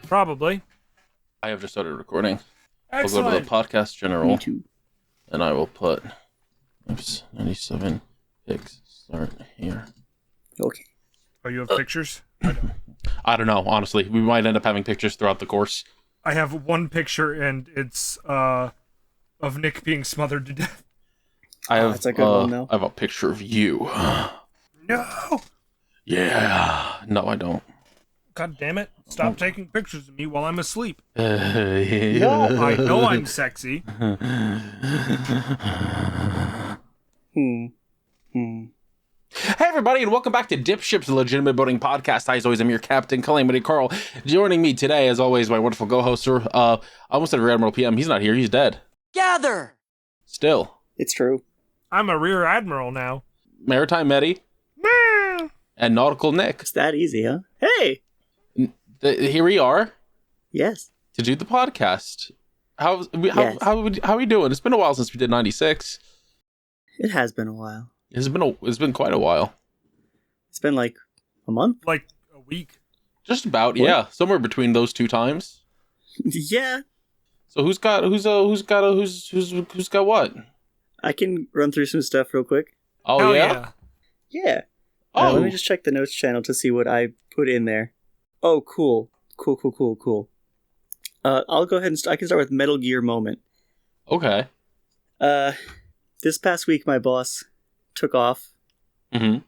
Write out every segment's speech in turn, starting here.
Probably. I have just started recording. Excellent. I'll go to the podcast general. Me too. And I will put 97 pics start here. Okay. Oh, you have pictures? I don't know, honestly. We might end up having pictures throughout the course. I have one picture, and it's of Nick being smothered to death. I have, that's a good one, though. I have a picture of you. No! Yeah. No, I don't. God damn it. Stop taking pictures of me while I'm asleep. No. I know I'm sexy. Hey everybody, and welcome back to DipShips, the legitimate boating podcast. As always, I'm your captain, Calamity Carl. Joining me today, as always, my wonderful co-hoster. I almost said Rear Admiral PM. He's not here. He's dead. Gather! Still. It's true. I'm a rear admiral now. Maritime Medi. And Nautical Nick. It's that easy, huh? Hey! Here we are Yes. to do the podcast. How are we doing? It's been a while since we did 96. It has been a while. It's been quite a while. It's been like a month? Like a week. Just about, yeah, somewhere between those two times. Yeah. So who's got what? I can run through some stuff real quick. Oh Hell yeah. Yeah. Oh, Let me just check the notes channel to see what I put in there. Oh, cool. Cool. I'll go ahead and I can start with Metal Gear moment. okay. This past week, my boss took off Mm-hmm.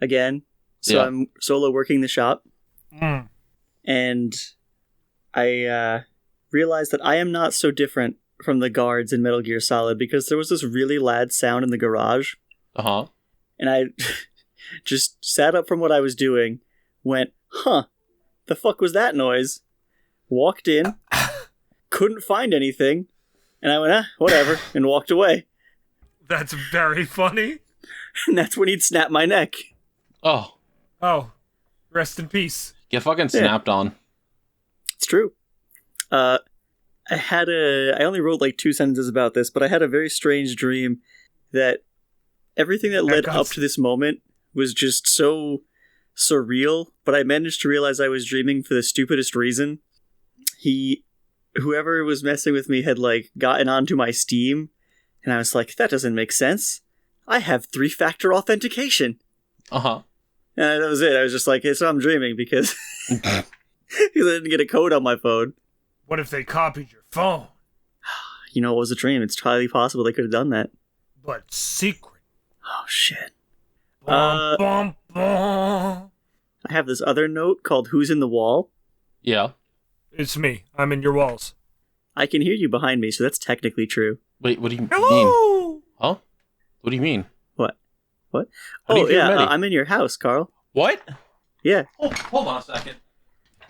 again, so Yeah. I'm solo working the shop, Mm. and I realized that I am not so different from the guards in Metal Gear Solid because there was this really loud sound in the garage, Uh-huh. and I just sat up from what I was doing, went, huh, the fuck was that noise? Walked in, couldn't find anything, and I went, whatever, and walked away. That's very funny. And that's when he'd snap my neck. Oh, Oh, rest in peace. get fucking snapped on. It's true. I only wrote like 2 sentences about this, but I had a very strange dream that everything that led up to this moment was just so surreal, but I managed to realize I was dreaming for the stupidest reason. Whoever was messing with me had like gotten onto my Steam, and I was like, that doesn't make sense. I have 3-factor authentication. Uh-huh. And that was it. I was just like, so I'm dreaming because I didn't get a code on my phone. What if they copied your phone? You know, it was a dream. It's highly possible they could have done that. But secret. Oh, shit. Bum, bum, bum. I have this other note called Who's in the Wall? Yeah. It's me. I'm in your walls. I can hear you behind me, so that's technically true. Wait, what do you mean? Hello! Huh? What do you mean? What? How do you Oh, feel, yeah, Medi? I'm in your house, Carl. What? Yeah. Oh, hold on a second.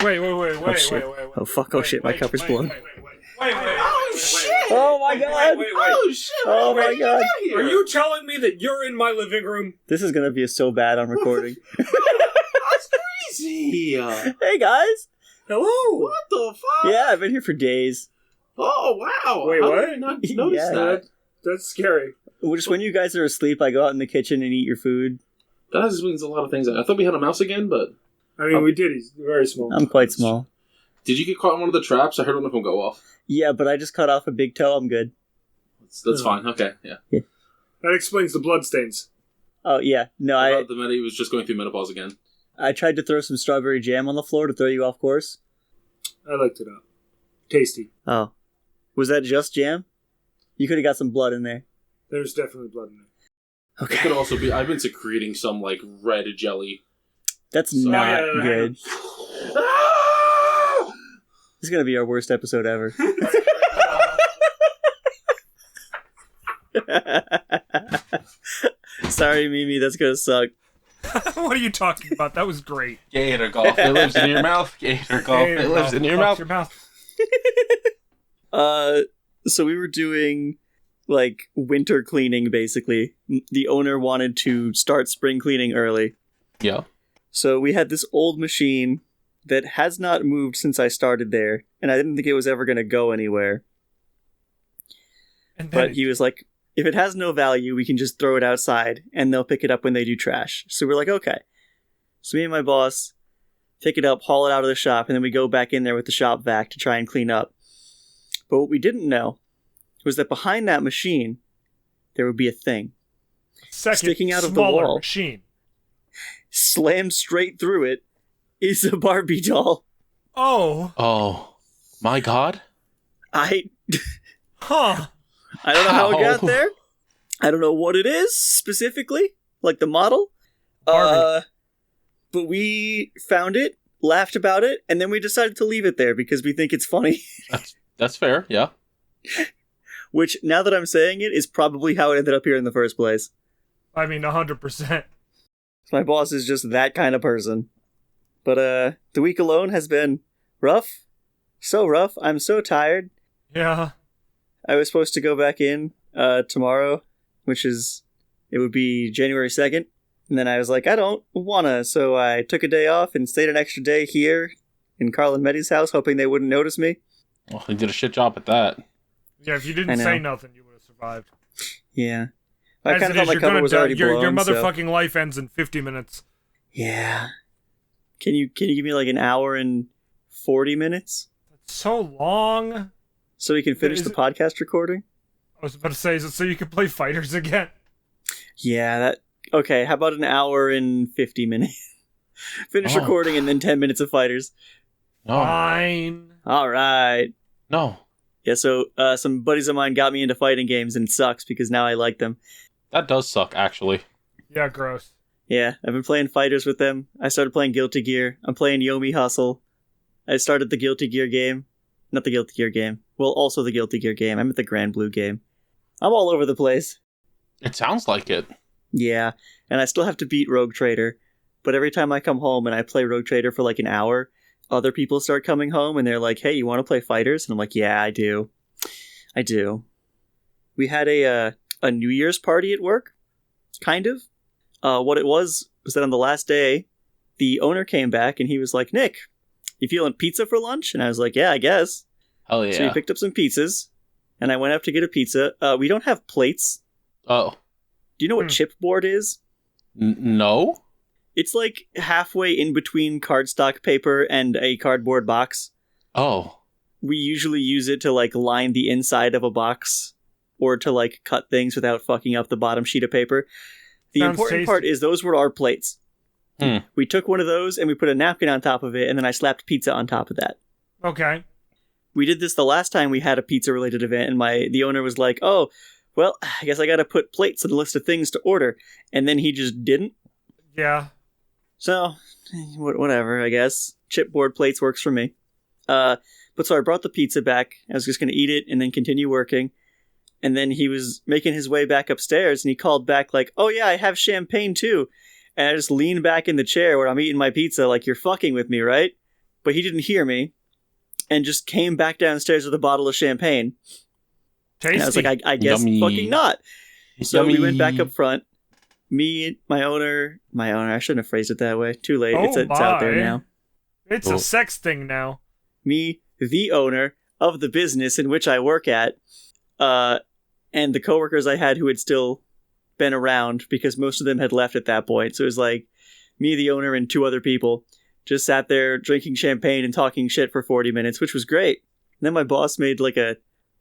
Wait. Shit. Oh, fuck. Oh, shit. My cover's blown. Wait. Oh, shit! Oh, my God. Oh, shit! Oh, my God. Are you telling me that you're in my living room? This is going to be so bad on recording. That's crazy! Hey, guys. Hello! What the fuck? Yeah, I've been here for days. Oh, wow! Wait, How what? did I not notice Yeah. that? That's scary. Just when you guys are asleep, I go out in the kitchen and eat your food. That explains a lot of things. I thought we had a mouse again, but... I mean, we did. He's very small. I'm quite small. Did you get caught in one of the traps? I heard one of them go off. Yeah, but I just cut off a big toe. I'm good. That's fine. Okay, yeah. That explains the bloodstains. Oh, yeah. No, I thought the Medi was just going through menopause again. I tried to throw some strawberry jam on the floor to throw you off course. I looked it up. Tasty. Oh. Was that just jam? You could have got some blood in there. There's definitely blood in there. It could Okay. also be... I've been secreting some, like, red jelly. That's So- not yeah. good. This is going to be our worst episode ever. Sorry, Mimi, that's gonna suck. What are you talking about? That was great. Gator golf. It lives in your mouth. Gator golf. It lives in your mouth. So we were doing like winter cleaning, basically. The owner wanted to start spring cleaning early. Yeah. So we had this old machine that has not moved since I started there, and I didn't think it was ever going to go anywhere. But he was like, if it has no value, we can just throw it outside, and they'll pick it up when they do trash. So we're like, okay. So me and my boss pick it up, haul it out of the shop, and then we go back in there with the shop vac to try and clean up. But what we didn't know was that behind that machine, there would be a thing. Sticking out of the wall. Machine. Slammed straight through it is a Barbie doll. Oh. My God. I don't know how it got there. I don't know what it is specifically, like the model. Barbie. But we found it, laughed about it, and then we decided to leave it there because we think it's funny. That's fair, yeah. Which, now that I'm saying it, is probably how it ended up here in the first place. I mean, 100%. My boss is just that kind of person. But the week alone has been rough. So rough. I'm so tired. Yeah. I was supposed to go back in tomorrow, it would be January 2nd. And then I was like, I don't wanna. So I took a day off and stayed an extra day here in Carl and Meddy's house, hoping they wouldn't notice me. Well, he did a shit job at that. Yeah, if you didn't say nothing, you would have survived. Yeah. I kind of thought my cover was already blown. Your motherfucking life ends in 50 minutes. Yeah. Can you give me like an hour and 40 minutes? That's so long. So we can finish the podcast recording? I was about to say, is it so you can play fighters again? Yeah, okay, how about an hour and 50 minutes? Finish recording and then 10 minutes of fighters. No. Fine. Alright. No. Yeah, so some buddies of mine got me into fighting games, and it sucks because now I like them. That does suck, actually. Yeah, gross. Yeah, I've been playing fighters with them. I started playing Guilty Gear. I'm playing Yomi Hustle. I started the Guilty Gear game. Not the Guilty Gear game. Well, also the Guilty Gear game. I'm at the Grand Blue game. I'm all over the place. It sounds like it. Yeah, and I still have to beat Rogue Trader. But every time I come home and I play Rogue Trader for like an hour, other people start coming home and they're like, hey, you want to play fighters? And I'm like, yeah, I do. We had a New Year's party at work, kind of. What it was that on the last day, the owner came back and he was like, Nick, you feeling pizza for lunch? And I was like, yeah, I guess. Hell yeah. So he picked up some pizzas, and I went up to get a pizza. We don't have plates. Oh. Do you know what chipboard is? No? It's like halfway in between cardstock paper and a cardboard box. Oh. We usually use it to like line the inside of a box or to like cut things without fucking up the bottom sheet of paper. The important part is those were our plates. We took one of those and we put a napkin on top of it, and then I slapped pizza on top of that. Okay. We did this the last time we had a pizza-related event, and the owner was like, oh, well, I guess I gotta put plates on the list of things to order. And then he just didn't. Yeah. So, whatever, I guess. Chipboard plates works for me. But so I brought the pizza back. I was just gonna eat it and then continue working. And then he was making his way back upstairs, and he called back like, oh yeah, I have champagne too. And I just leaned back in the chair where I'm eating my pizza like, you're fucking with me, right? But he didn't hear me, and just came back downstairs with a bottle of champagne. Tasty. And I was like, I guess Yummy. fucking not. So Yummy. we went back up front. Me, my owner, I shouldn't have phrased it that way. Too late. It's out there now. It's a sex thing now. Me, the owner of the business in which I work at, and the coworkers I had who had still been around because most of them had left at that point. So it was like me, the owner, and two other people just sat there drinking champagne and talking shit for 40 minutes, which was great. And then my boss made like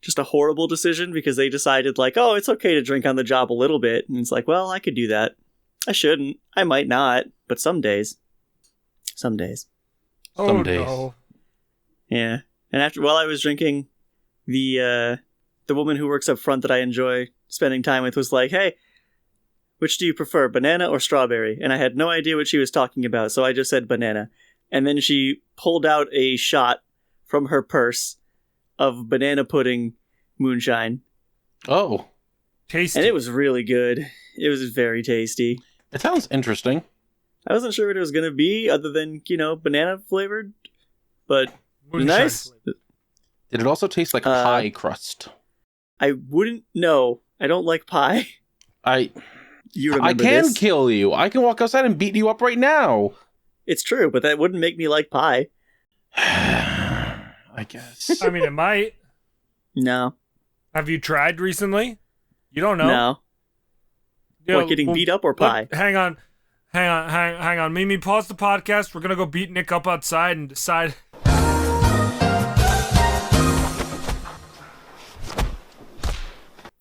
just a horrible decision because they decided like, oh, it's okay to drink on the job a little bit. And it's like, well, I could do that. I shouldn't. I might not. But some days. Some days. No. Yeah. And while I was drinking, the woman who works up front that I enjoy spending time with was like, hey, which do you prefer, banana or strawberry? And I had no idea what she was talking about, so I just said banana. And then she pulled out a shot from her purse of banana pudding moonshine. Oh. Tasty. And it was really good. It was very tasty. It sounds interesting. I wasn't sure what it was going to be other than, banana flavored, but Moonshine nice. flavor. Did it also taste like pie crust? I wouldn't know. I don't like pie. You remember I can this? kill you. I can walk outside and beat you up right now. It's true, but that wouldn't make me like pie. I guess. I mean, it might. No. Have you tried recently? You don't know. No. You know, What, getting beat up or pie? Hang on. Mimi, pause the podcast. We're gonna go beat Nick up outside and decide.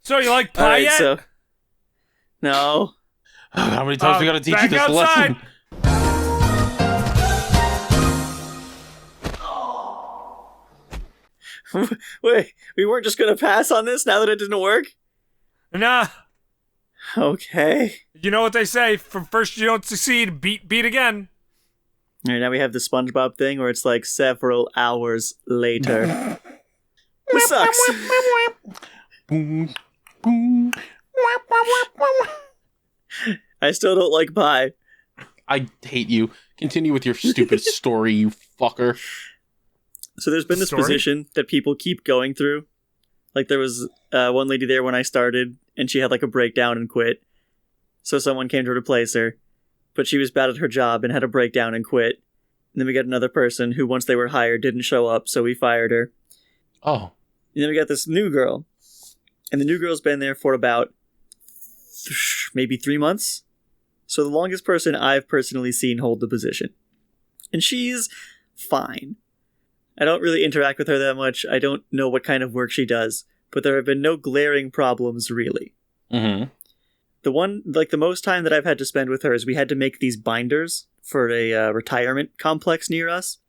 So you like pie Alright, yet? so... No. How many times we gotta teach you back this outside. lesson? Wait, we weren't just going to pass on this now that it didn't work? Nah. Okay. You know what they say? For first you don't succeed, beat again. Alright, now we have the SpongeBob thing where it's like several hours later. This sucks. Boom, boom. I still don't like pie. I hate you. Continue with your stupid story, you fucker. So there's been this Story? position that people keep going through. Like there was one lady there when I started, and she had like a breakdown and quit. So someone came to replace her, but she was bad at her job and had a breakdown and quit. And then we got another person who, once they were hired, didn't show up, so we fired her. Oh. And then we got this new girl. And the new girl's been there for about maybe 3 months. So the longest person I've personally seen hold the position. And she's fine. I don't really interact with her that much. I don't know what kind of work she does. But there have been no glaring problems, really. Mm-hmm. The most time that I've had to spend with her is we had to make these binders for a retirement complex near us.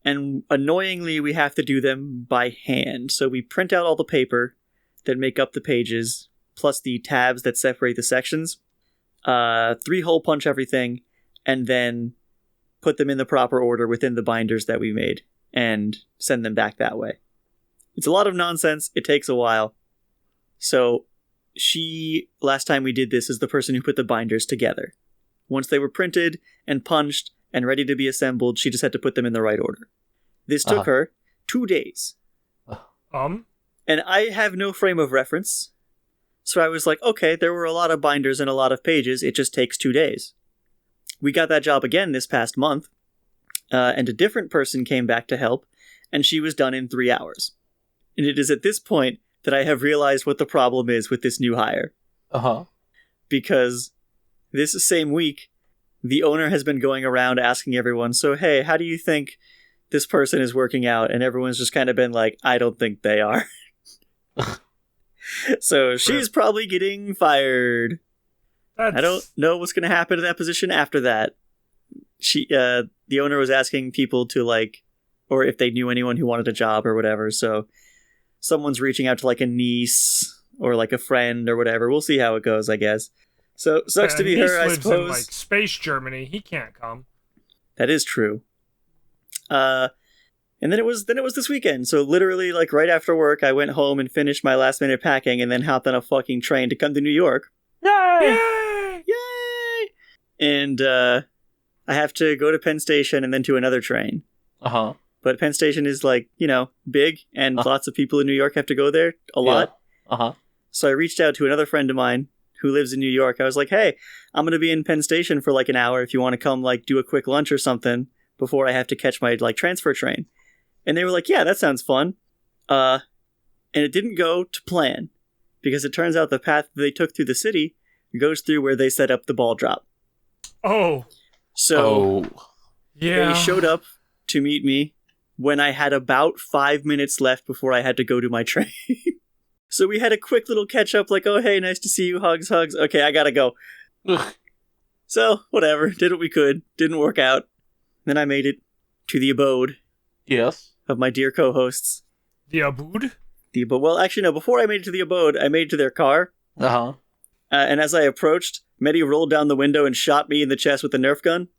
And annoyingly, we have to do them by hand. So we print out all the paper that make up the pages, plus the tabs that separate the sections. 3-hole punch everything, and then put them in the proper order within the binders that we made, and send them back that way. It's a lot of nonsense. It takes a while. So she, last time we did this, is the person who put the binders together. Once they were printed and punched and ready to be assembled, she just had to put them in the right order. This took her 2 days. And I have no frame of reference. So I was like, okay, there were a lot of binders and a lot of pages. It just takes 2 days. We got that job again this past month. And a different person came back to help, and she was done in 3 hours. And it is at this point that I have realized what the problem is with this new hire. Because this same week, the owner has been going around asking everyone, so hey, how do you think this person is working out? And everyone's just kind of been like, I don't think they are. So she's probably getting fired. I don't know what's going to happen to that position after that. The owner was asking people to or if they knew anyone who wanted a job or whatever. So someone's reaching out to a niece or a friend or whatever. We'll see how it goes, I guess. So sucks to be her, I lives suppose. In space Germany. He can't come. That is true. And then it was this weekend. So literally, right after work, I went home and finished my last minute packing, and then hopped on a fucking train to come to New York. Yay! Yay! And I have to go to Penn Station and then to another train. But Penn Station is big, and lots of people in New York have to go there a lot. So I reached out to another friend of mine who lives in New York. I was like, hey, I'm going to be in Penn Station for an hour if you want to come do a quick lunch or something before I have to catch my transfer train. And they were like, yeah, that sounds fun. And it didn't go to plan, because it turns out the path they took through the city goes through where they set up the ball drop. So yeah, they showed up to meet me when I had about 5 minutes left before I had to go to my train. So we had a quick little catch up, oh, hey, nice to see you, hugs. Okay, I gotta go. So, whatever, did what we could, didn't work out. Then I made it to the abode. Yes. Of my dear co-hosts. The abode? Well, actually, no, before I made it to the abode, I made it to their car. And as I approached, Mehdi rolled down the window and shot me in the chest with a Nerf gun.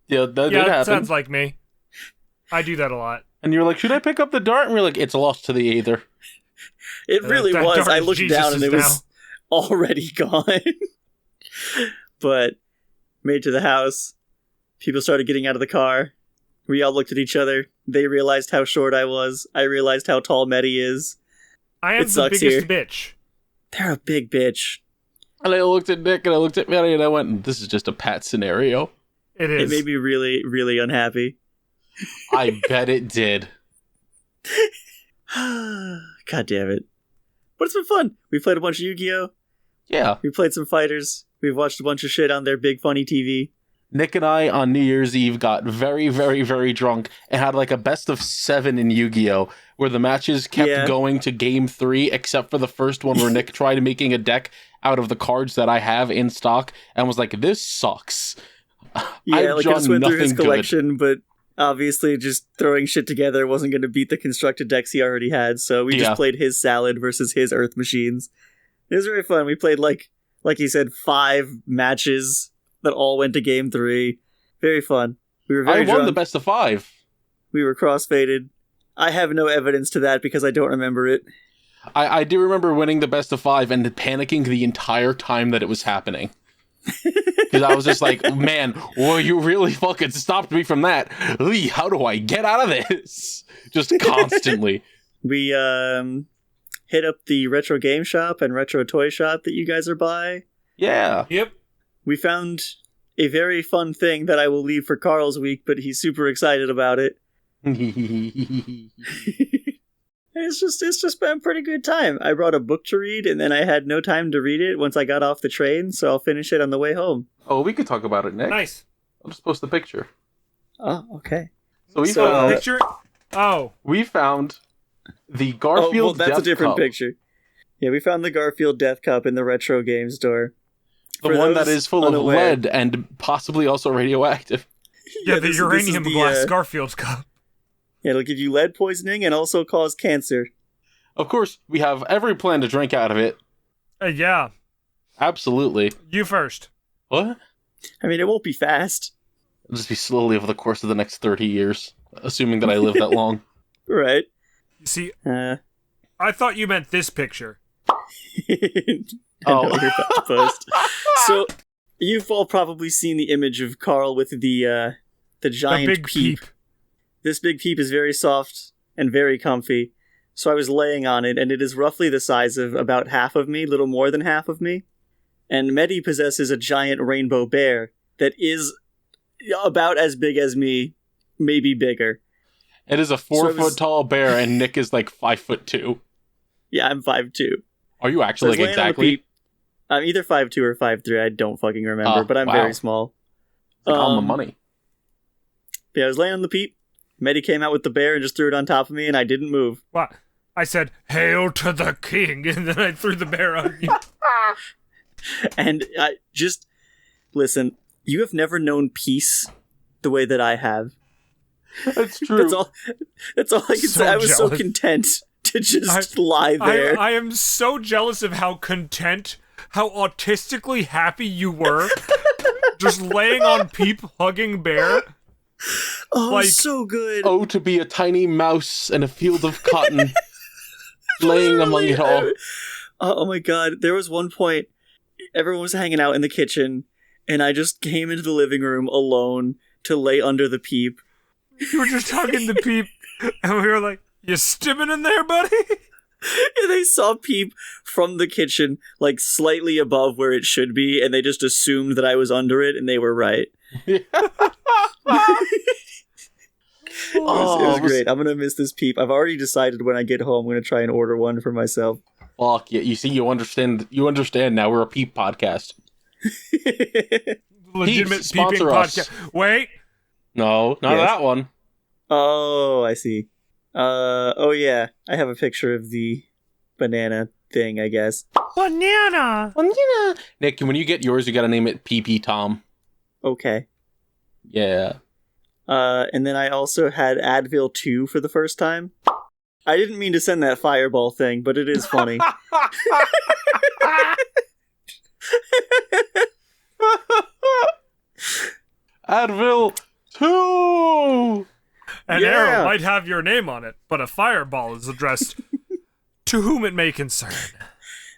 Yeah, that sounds like me. I do that a lot. And you're like, should I pick up the dart? And we're like, it's lost to the aether. It really was. I looked Jesus down and it was already gone. But made it to the house. People started getting out of the car. We all looked at each other. They realized how short I was. I realized how tall Medi is. I am the biggest bitch. They're a big bitch. And I looked at Nick and I looked at Medi and I went, this is just a Pat scenario. It is. It made me really, really unhappy. I bet it did. God damn it. But it's been fun. We played a bunch of Yu-Gi-Oh! Yeah. We played some fighters. We've watched a bunch of shit on their big funny TV. Nick and I on New Year's Eve got very, very, very drunk and had like a best of 7 in Yu-Gi-Oh! Where the matches kept going to game 3, except for the first one where Nick tried making a deck out of the cards that I have in stock and was like, this sucks. Yeah, like I just went through his collection, but obviously just throwing shit together wasn't going to beat the constructed decks he already had, so we just played his Salad versus his Earth Machines. It was very fun. We played like he said, 5 matches that all went to game 3. Very fun. We were very I won drunk. the best of 5. We were cross-faded. I have no evidence to that because I don't remember it. I do remember winning the best of 5 and panicking the entire time that it was happening. Because I was just like, man, well, you really fucking stopped me from that. How do I get out of this? Just constantly. We hit up the retro game shop and retro toy shop that you guys are by. Yeah. Yep. We found a very fun thing that I will leave for Carl's week, but he's super excited about it. It's just been a pretty good time. I brought a book to read, and then I had no time to read it once I got off the train, so I'll finish it on the way home. Oh, we could talk about it, Nick. Nice. I'll just post the picture. Oh, okay. So we So found picture. Oh, we found the Garfield that's Death a different Cup. picture. Yeah, we found the Garfield Death Cup in the retro game store. The For one that those is full unaware- of lead and possibly also radioactive. yeah, the this is uranium the, glass Garfield Cup. Yeah, it'll give you lead poisoning and also cause cancer. Of course, we have every plan to drink out of it. Yeah, Absolutely. you first. What? I mean, it won't be fast. It'll just be slowly over the course of the next 30 years, assuming that I live that long. Right. You see, I I thought you meant this picture. know you're about to post. So, you've all probably seen the image of Carl with the giant The big peep. This big peep is very soft and very comfy. So I was laying on it, and it is roughly the size of about half of me, little more than half of me. And Medi possesses a giant rainbow bear that is about as big as me, maybe bigger. It is a 4-foot tall bear, and Nick is like 5'2". Yeah, I'm 5'2". Are you actually like exactly? I'm either 5'2" or 5'3", I don't fucking remember, but I'm wow. very small. It's like on the money. Yeah, I was laying on the peep. Medi came out with the bear and just threw it on top of me, and I didn't move. What? I said, "Hail to the king," and then I threw the bear on you. And I just listen. You have never known peace the way that I have. That's true. That's all I can say. I was so jealous. content to just lie there. I am so jealous of how content, how autistically happy you were, just laying on peep, hugging bear. Oh, like- so good. Oh, to be a tiny mouse in a field of cotton, laying among it all. Oh my god. There was one point, everyone was hanging out in the kitchen, and I just came into the living room alone to lay under the peep. You were just hugging the peep, and we were like, "You stimming in there, buddy?" And they saw Peep from the kitchen, like slightly above where it should be, and they just assumed that I was under it, and they were right. It was great. I'm gonna miss this Peep. I've already decided when I get home, I'm gonna try and order one for myself. Fuck yeah! You see, you understand. You understand now. We're a peep podcast. Legitimate Peeps, peeping sponsor us. podcast. Wait, No, not Yes. that one. Oh, I see. Oh yeah, I have a picture of the banana thing, I guess. banana. Nick, when you get yours, you gotta name it PP Tom. Okay. Yeah. And then I also had Advil 2 for the first time. I didn't mean to send that fireball thing, but it is funny. Advil 2! An Yeah. arrow might have your name on it, but a fireball is addressed to whom it may concern.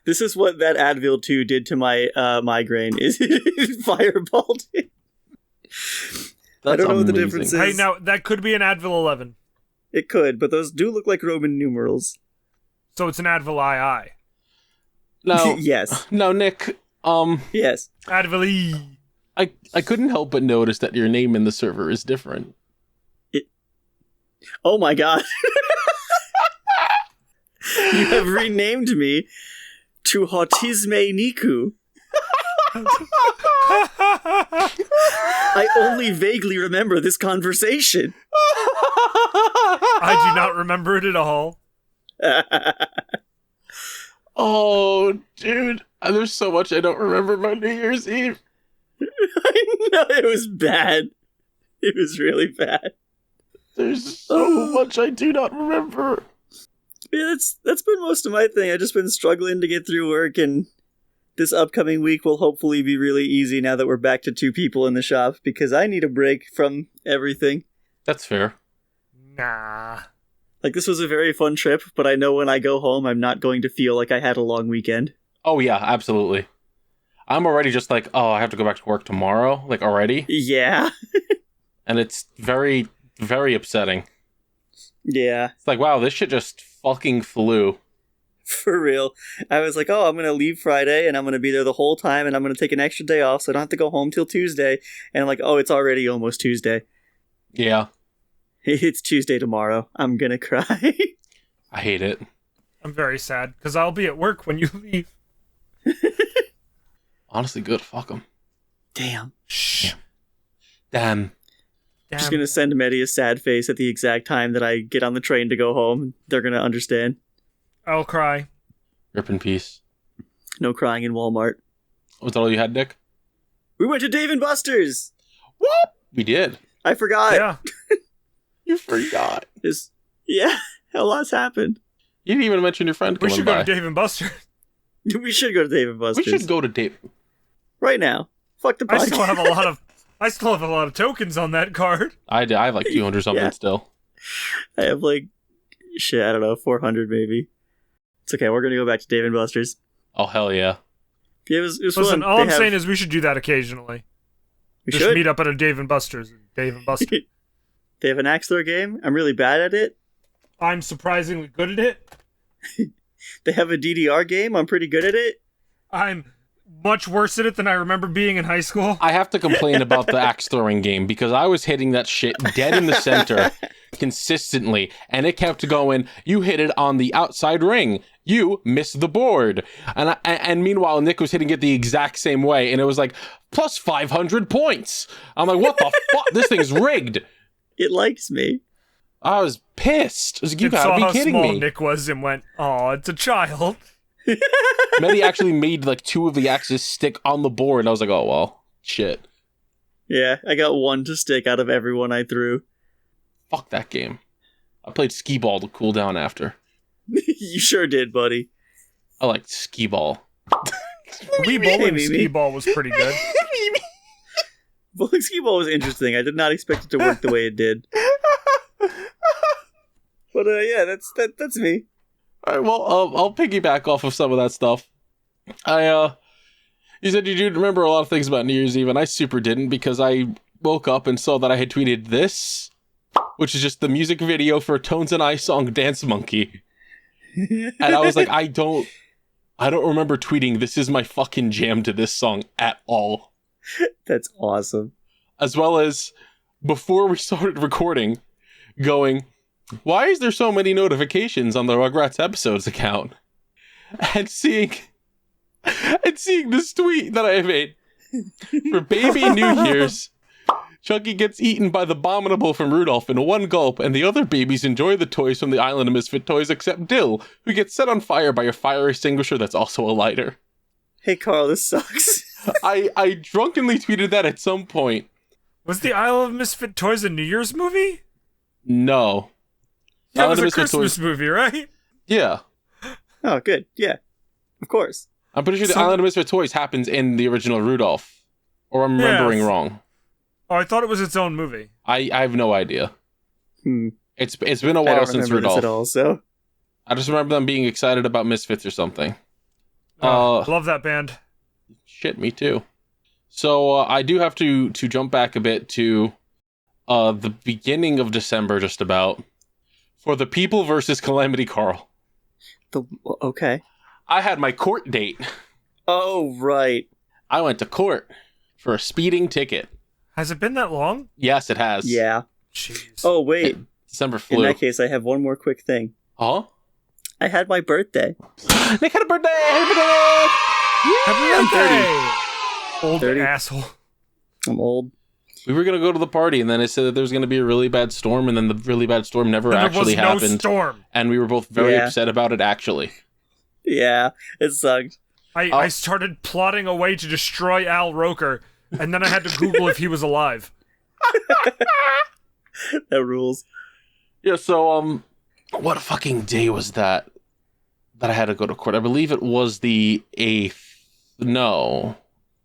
This is what that Advil 2 did to my migraine. Is it fireballed it? I don't know what the difference is. Hey, now, that could be an Advil 11. It could, but those do look like Roman numerals. So it's an Advil II. No. Yes. No, Nick. Yes. Advil E. I couldn't help but notice that your name in the server is different. Oh my god. You have renamed me to Autisme Niku. I only vaguely remember this conversation. I do not remember it at all. Oh, dude. There's so much I don't remember about New Year's Eve. I know, it was bad. It was really bad. There's so much I do not remember. Yeah, that's been most of my thing. I've just been struggling to get through work, and this upcoming week will hopefully be really easy now that we're back to 2 people in the shop, because I need a break from everything. That's fair. Nah. Like, this was a very fun trip, but I know when I go home, I'm not going to feel like I had a long weekend. Oh, yeah, absolutely. I'm already just like, oh, I have to go back to work tomorrow, like, already. Yeah. And it's very, very upsetting. Yeah. It's like, wow, this shit just fucking flew. For real. I was like, oh, I'm going to leave Friday, and I'm going to be there the whole time, and I'm going to take an extra day off, so I don't have to go home till Tuesday. And I'm like, oh, it's already almost Tuesday. Yeah. It's Tuesday tomorrow. I'm going to cry. I hate it. I'm very sad, because I'll be at work when you leave. Honestly, good. Fuck them. Damn. Shh. Damn. I'm just going to send Medi a sad face at the exact time that I get on the train to go home. They're going to understand. I'll cry. Rip in peace. No crying in Walmart. Was that all you had, Nick? We went to Dave & Buster's! What? We did. I forgot. Yeah. You forgot. Yeah, a lot's happened. You didn't even mention your friend We coming should by. go to Dave & Buster's. We should go to Dave & Buster's. We should go to Dave. Right now. Fuck the podcast. I still have a lot of tokens on that card. I have like 200 something Yeah. still. I have like, shit, I don't know, 400 maybe. It's okay, we're gonna go back to Dave & Buster's. Oh, hell yeah. Yeah, it was Listen, fun. all I'm saying is we should do that occasionally. we Just should. meet up at a Dave & Buster's. Dave & Buster's. They have an axe throw game. I'm really bad at it. I'm surprisingly good at it. They have a DDR game. I'm pretty good at it. I'm much worse at it than I remember being in high school. I have to complain about the axe throwing game because I was hitting that shit dead in the center consistently, and it kept going, you hit it on the outside ring, you missed the board. And meanwhile, Nick was hitting it the exact same way, and it was like, plus 500 points. I'm like, what the fuck? This thing's rigged. It likes me. I was pissed. I was like, you It saw gotta how be kidding small me. Nick was and went, "Oh, it's a child." Medi actually made like 2 of the axes stick on the board, and I was like, oh, well, shit. Yeah, I got 1 to stick out of every one I threw. Fuck that game. I played skee ball to cool down after. You sure did, buddy. I liked skee ball. Wii bowling skee ball was pretty good. Bowling skee ball was interesting. I did not expect it to work the way it did. But yeah, that's me. All right, well, I'll piggyback off of some of that stuff. You said you do remember a lot of things about New Year's Eve, and I super didn't because I woke up and saw that I had tweeted this, which is just the music video for Tones and I song Dance Monkey. And I was like, I don't remember tweeting this is my fucking jam to this song at all. That's awesome. As well as, before we started recording, going, why is there so many notifications on the Rugrats episodes account? And seeing this tweet that I made for Baby New Year's, Chucky gets eaten by the Abominable from Rudolph in one gulp, and the other babies enjoy the toys from the Island of Misfit Toys except Dill, who gets set on fire by a fire extinguisher that's also a lighter. Hey, Carl, this sucks. I drunkenly tweeted that at some point. Was the Isle of Misfit Toys a New Year's movie? No. That Island was of a Misfit Christmas Toys- movie, right? Yeah. Oh, good. Yeah, of course. I'm pretty sure the Island of Misfit Toys happens in the original Rudolph. Or I'm remembering wrong. Oh, I thought it was its own movie. I have no idea. It's been a I while don't since remember this Rudolph. at all, so. I just remember them being excited about Misfits or something. Love that band. Shit, me too. So I do have to jump back a bit to the beginning of December, just about, for the People versus Calamity Carl. Okay. I had my court date. Oh, right. I went to court for a speeding ticket. Has it been that long? Yes, it has. Yeah. Jeez. Oh, wait. December flew. In that case, I have one more quick thing. Huh? I had my birthday. Nick had a birthday! Happy birthday! Happy birthday! 30. Old 30. asshole. I'm old. We were going to go to the party, and then it said that there was going to be a really bad storm, and then the really bad storm never actually happened. There was no storm. And we were both very upset about it, actually. Yeah, it sucked. I started plotting a way to destroy Al Roker, and then I had to Google if he was alive. That rules. Yeah, so, what fucking day was that I had to go to court? I believe it was the 8th. No.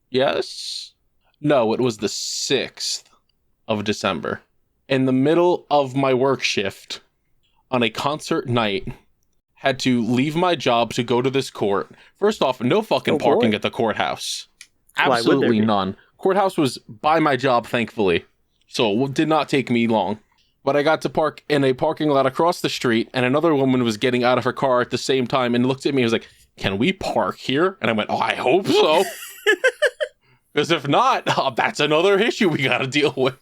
Yes? No, it was the 6th of December. In the middle of my work shift, on a concert night, had to leave my job to go to this court. First off, no fucking parking at the courthouse. Absolutely none. Courthouse was by my job, thankfully. So it did not take me long. But I got to park in a parking lot across the street, and another woman was getting out of her car at the same time and looked at me and was like, "Can we park here?" And I went, "Oh, I hope so." Because if not, that's another issue we got to deal with.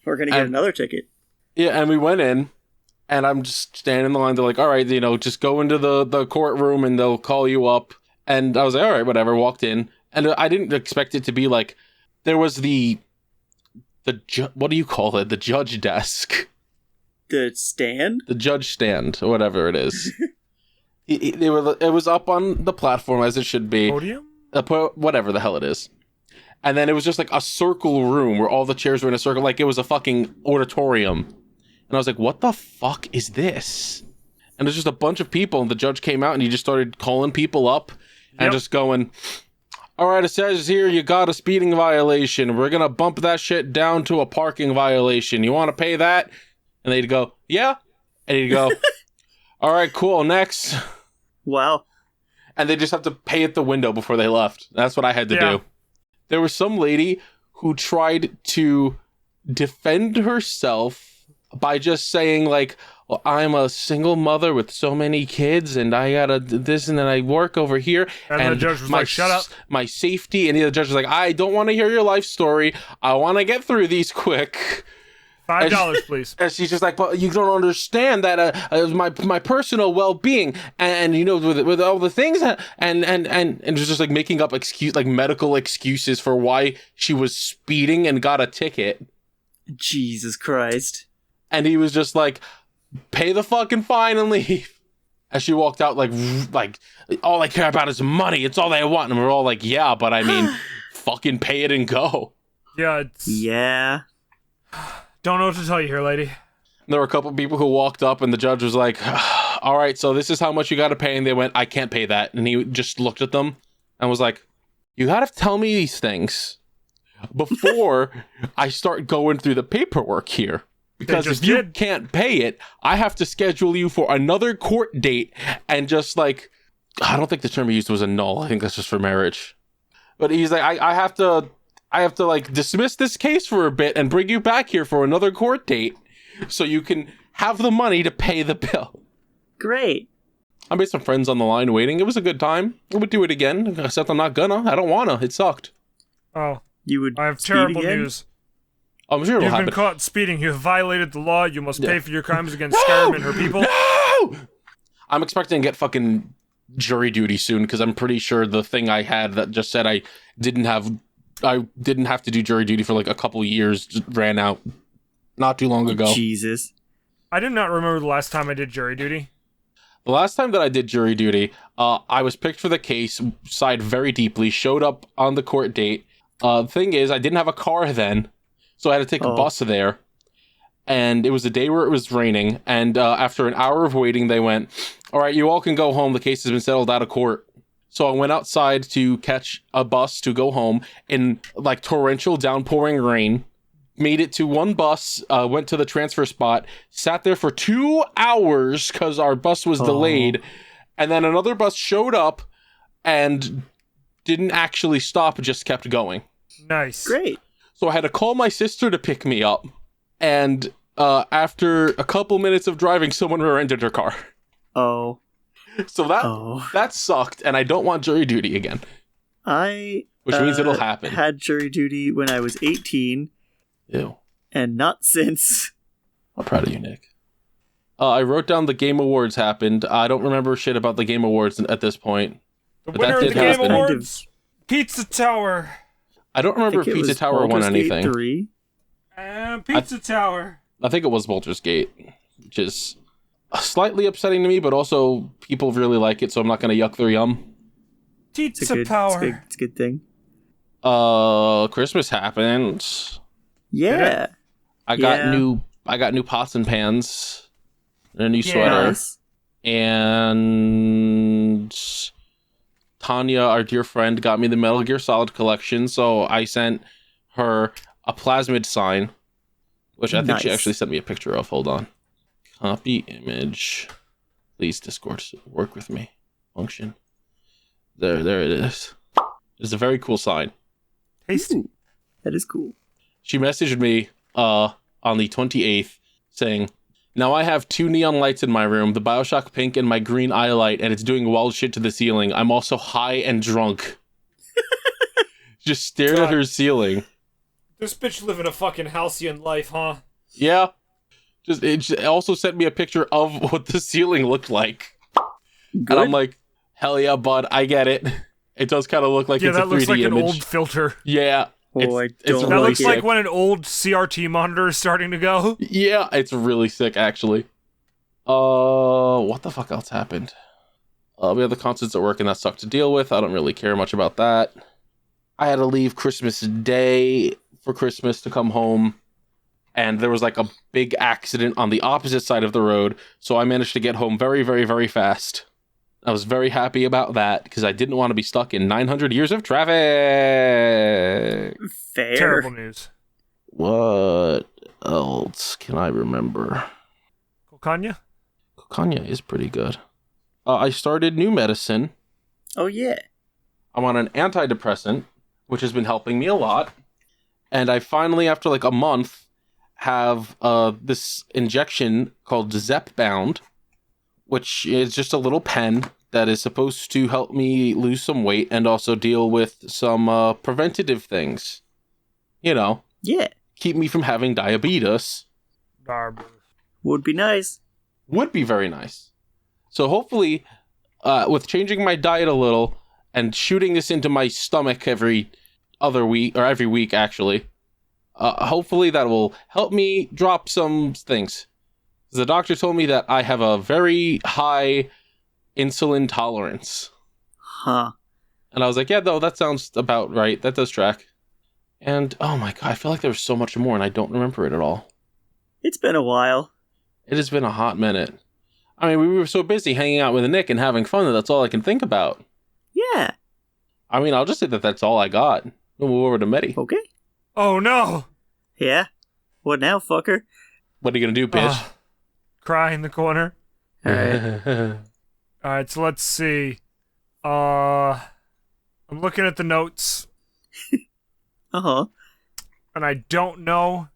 We're going to get another ticket. Yeah, and we went in, and I'm just standing in the line. They're like, "All right, just go into the courtroom and they'll call you up." And I was like, "All right, whatever." Walked in, and I didn't expect it to be like, there was what do you call it? The judge desk. The stand? The judge stand, or whatever it is. It was up on the platform as it should be. Podium? Whatever the hell it is. And then it was just like a circle room where all the chairs were in a circle, like it was a fucking auditorium. And I was like, what the fuck is this? And there's just a bunch of people, and the judge came out and he just started calling people up and just going, "All right, it says here you got a speeding violation. We're going to bump that shit down to a parking violation. You want to pay that?" And they'd go, "Yeah." And he'd go, "All right, cool, next." Wow. And they just have to pay at the window before they left. That's what I had to do. There was some lady who tried to defend herself by just saying, like, "Well, I'm a single mother with so many kids, and I gotta this, and then I work over here." And the judge was like, "Shut up. My safety." And the other judge was like, "I don't want to hear your life story. I want to get through these quick. $5, please." And she's just like, "But you don't understand that my personal well-being, and with all the things, and just like making up medical excuses for why she was speeding and got a ticket." Jesus Christ. And he was just like, "Pay the fucking fine and leave." As she walked out, like all I care about is money. It's all I want. And we're all like, "Yeah, but I mean, fucking pay it and go." Yeah. Yeah. Don't know what to tell you here, lady. There were a couple people who walked up, and the judge was like, "All right, so this is how much you got to pay." And they went, "I can't pay that." And he just looked at them and was like, "You got to tell me these things before I start going through the paperwork here. Because if you can't pay it, I have to schedule you for another court date." And just like, I don't think the term he used was annul. I think that's just for marriage. But he's like, I have to like dismiss this case for a bit and bring you back here for another court date so you can have the money to pay the bill. Great. I made some friends on the line waiting. It was a good time. I would do it again, except I'm not gonna. I don't wanna. It sucked. Oh. You would. I have terrible news. I'm sure it'll happen. You've been caught speeding. You have violated the law. You must pay for your crimes against Skyrim and her people. No! I'm expecting to get fucking jury duty soon, because I'm pretty sure the thing I had that just said I didn't have to do jury duty for like a couple years just ran out not too long ago. Jesus. I do not remember the last time I did jury duty. The last time that I did jury duty, I was picked for the case, sighed very deeply, showed up on the court date. The thing is, I didn't have a car then, so I had to take a bus there. And it was a day where it was raining, and after an hour of waiting, they went, "All right, you all can go home. The case has been settled out of court." So I went outside to catch a bus to go home in like torrential downpouring rain. Made it to one bus, went to the transfer spot, sat there for 2 hours because our bus was delayed. And then another bus showed up, and didn't actually stop, just kept going. Nice. Great. So I had to call my sister to pick me up, and after a couple minutes of driving, someone rear-ended her car. Oh. So that sucked, and I don't want jury duty again. Which means it'll happen. Had jury duty when I was 18. Ew. And not since. I'm proud of you, Nick. I wrote down the Game Awards happened. I don't remember shit about the Game Awards at this point. The But winner that of the did Game happen. Awards, Pizza Tower. I don't remember if think it Pizza was Tower won Baldur's Gate anything. 3. Pizza Tower. I think it was Baldur's Gate, which is slightly upsetting to me, but also people really like it, so I'm not going to yuck their yum. Pizza Power. It's a good thing. Christmas happened. Yeah. I got new pots and pans and a new sweater. Nice. And Tanya, our dear friend, got me the Metal Gear Solid collection, so I sent her a plasmid sign, which I think she Nice. actually sent me a picture of. Hold on. Copy image. Please, Discord, work with me. Function. There it is. It's a very cool sign. Tasty. Ooh, that is cool. She messaged me on the 28th saying, "Now I have 2 neon lights in my room, the Bioshock pink and my green eye light, and it's doing wild shit to the ceiling. I'm also high and drunk." Just stared at her ceiling. This bitch living a fucking halcyon life, huh? Yeah. It also sent me a picture of what the ceiling looked like. Good. And I'm like, hell yeah, bud, I get it. It does kind of look like it's a 3D that looks like image. an old filter. Yeah. Oh, I it's don't That really looks sick. like when an old CRT monitor is starting to go. Yeah, it's really sick, actually. What the fuck else happened? We had the concerts at work, and that sucked to deal with. I don't really care much about that. I had to leave Christmas Day for Christmas to come home, and there was like a big accident on the opposite side of the road, so I managed to get home very, very, very fast. I was very happy about that, because I didn't want to be stuck in 900 years of traffic. Fair. Terrible news. What else can I remember? Kanye? Kanye is pretty good. I started new medicine. Oh, yeah. I'm on an antidepressant, which has been helping me a lot. And I finally, after like a month, have this injection called Zepbound, which is just a little pen that is supposed to help me lose some weight and also deal with some preventative things. You know, Yeah. keep me from having diabetes. Barber. Would be nice. Would be very nice. So hopefully, with changing my diet a little and shooting this into my stomach every other week, or every week actually, hopefully that will help me drop some things. The doctor told me that I have a very high insulin tolerance. Huh. And I was like, yeah, though, that sounds about right. That does track. And, oh my god, I feel like there was so much more and I don't remember it at all. It's been a while. It has been a hot minute. I mean, we were so busy hanging out with Nick and having fun that that's all I can think about. Yeah. I mean, I'll just say that that's all I got. We'll move over to Medi. Okay. Oh no! Yeah. What now, fucker? What are you gonna do, bitch? Cry in the corner. Alright. Alright, so let's see. I'm looking at the notes, Uh-huh. and I don't know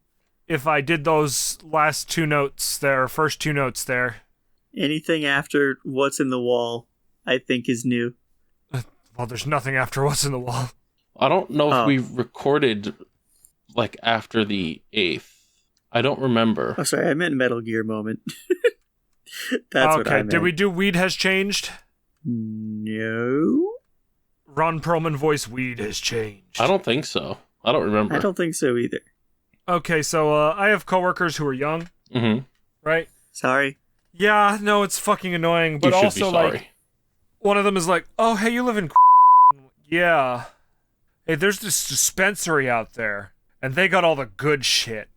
if I did those last 2 notes there, first 2 notes there. Anything after what's in the wall, I think is new. Well, there's nothing after what's in the wall. I don't know if Oh. we recorded, like, after the 8th. I don't remember. Oh, sorry, I meant Metal Gear moment. That's what I meant. Did we do Weed Has Changed? No. Ron Perlman voice Weed Has Changed. I don't think so. I don't remember. I don't think so either. Okay, so I have coworkers who are young, Mm-hmm. right? Sorry. Yeah, no, it's fucking annoying, but You should also be sorry. like one of them is like, "Oh, hey, you live in yeah. Hey, there's this dispensary out there, and they got all the good shit."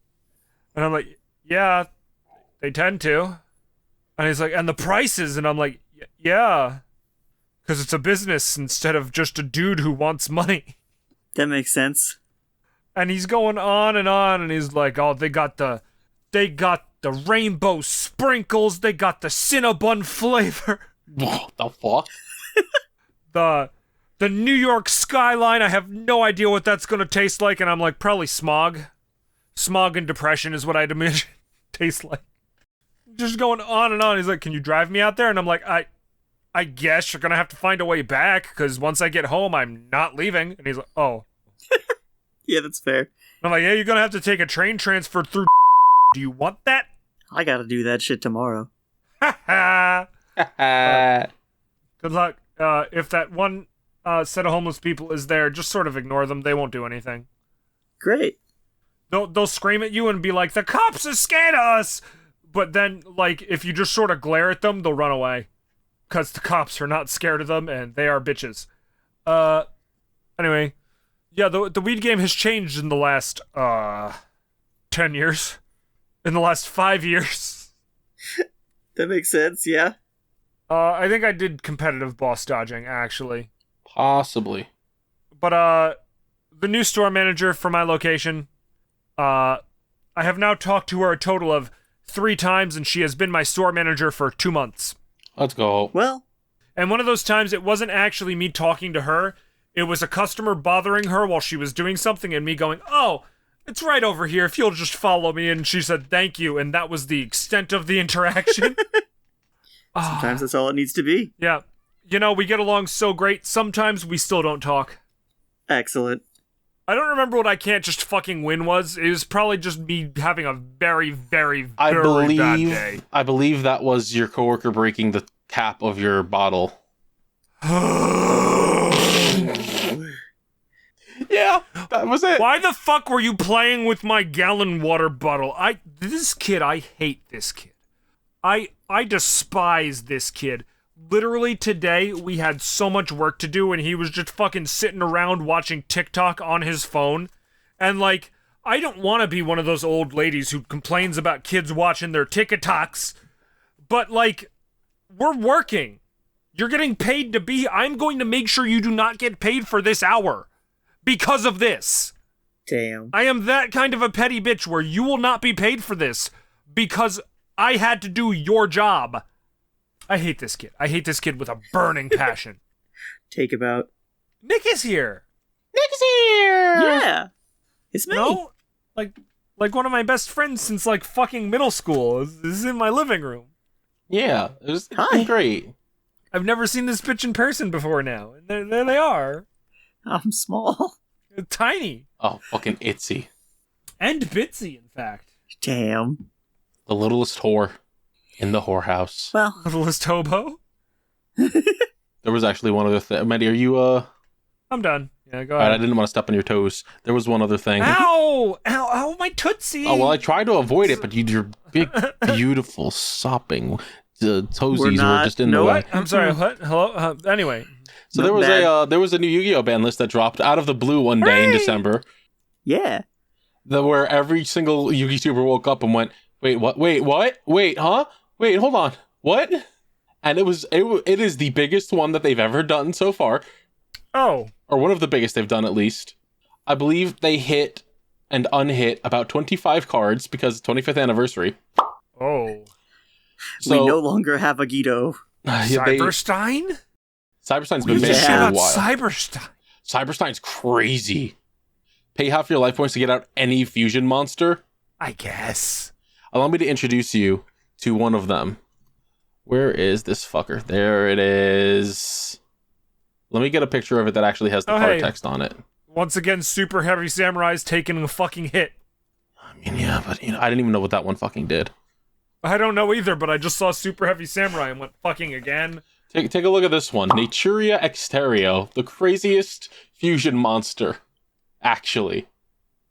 And I'm like, "Yeah, they tend to." And he's like, "And the prices?" And I'm like, "Yeah, because it's a business instead of just a dude who wants money." That makes sense. And he's going on, and he's like, "Oh, they got the rainbow sprinkles, they got the Cinnabon flavor." What the fuck? The New York skyline, I have no idea what that's gonna taste like, and I'm like, probably smog. Smog and depression is what I'd imagine tastes like. Just going on and on. He's like, can you drive me out there? And I'm like, I guess you're gonna have to find a way back, because once I get home, I'm not leaving. And he's like, oh. Yeah, that's fair. I'm like, yeah, you're gonna have to take a train transfer through. Do you want that? I gotta do that shit tomorrow. Ha ha. Good luck. If that one set of homeless people is there, just sort of ignore them. They won't do anything. Great. They'll scream at you and be like, the cops are scared of us! But then, like, if you just sort of glare at them, they'll run away. Because the cops are not scared of them, and they are bitches. Anyway. Yeah, the weed game has changed in the last, 10 years. In the last 5 years. That makes sense, yeah. I think I did competitive boss dodging, actually. Possibly. But, the new store manager for my location, I have now talked to her a total of 3 times, and she has been my store manager for 2 months. Let's go. Well. And one of those times, it wasn't actually me talking to her. It was a customer bothering her while she was doing something, and me going, oh, it's right over here, if you'll just follow me. And she said, thank you, and that was the extent of the interaction. Sometimes that's all it needs to be. Yeah. You know, we get along so great, sometimes we still don't talk. Excellent. I don't remember what I can't just fucking win was. It was probably just me having a very, very, very bad day. I believe that was your coworker breaking the cap of your bottle. Yeah, that was it. Why the fuck were you playing with my gallon water bottle? I hate this kid. I despise this kid. Literally today, we had so much work to do, and he was just fucking sitting around watching TikTok on his phone. And, like, I don't want to be one of those old ladies who complains about kids watching their TikToks. But, like, we're working. You're getting paid to be... I'm going to make sure you do not get paid for this hour. Because of this. Damn. I am that kind of a petty bitch where you will not be paid for this. Because I had to do your job. I hate this kid. I hate this kid with a burning passion. Take him out. Nick is here. Nick's here! Yeah. It's me. No? Like one of my best friends since, like, fucking middle school. This is in my living room. Yeah, it was Hi. great. I've never seen this bitch in person before now. And there they are. I'm small. Tiny. Oh, fucking Itsy. And bitsy, in fact. Damn. The littlest whore in the whorehouse. Well. Littlest hobo. There was actually one other thing. Maddie, are you, I'm done. Yeah, go Alright, ahead. I didn't want to step on your toes. There was one other thing. Ow! Ow, my tootsie! Oh, well, I tried to avoid it, but your big, beautiful, sopping toesies were just in the way. What? I'm sorry, what? Hello? Anyway. So there was a new Yu-Gi-Oh ban list that dropped out of the blue one day in December. Yeah. Where every single Yu-Gi tuber woke up and went, wait, what? Wait, what? Wait, huh? Wait, hold on. What? And it is the biggest one that they've ever done so far. Oh. Or one of the biggest they've done, at least. I believe they hit and unhit about 25 cards because it's 25th anniversary. Oh. So, we no longer have a Guido. Cyberstein? Cyberstein's been What banned for a about while. Cyberstein? Cyberstein's crazy. Pay half your life points to get out any fusion monster. I guess. Allow me to introduce you to one of them. Where is this fucker? There it is. Let me get a picture of it that actually has the card text on it. Once again, Super Heavy Samurai's taking a fucking hit. I mean, yeah, but I didn't even know what that one fucking did. I don't know either, but I just saw Super Heavy Samurai and went fucking again. Take a look at this one. Naturia Exterio, the craziest fusion monster, actually,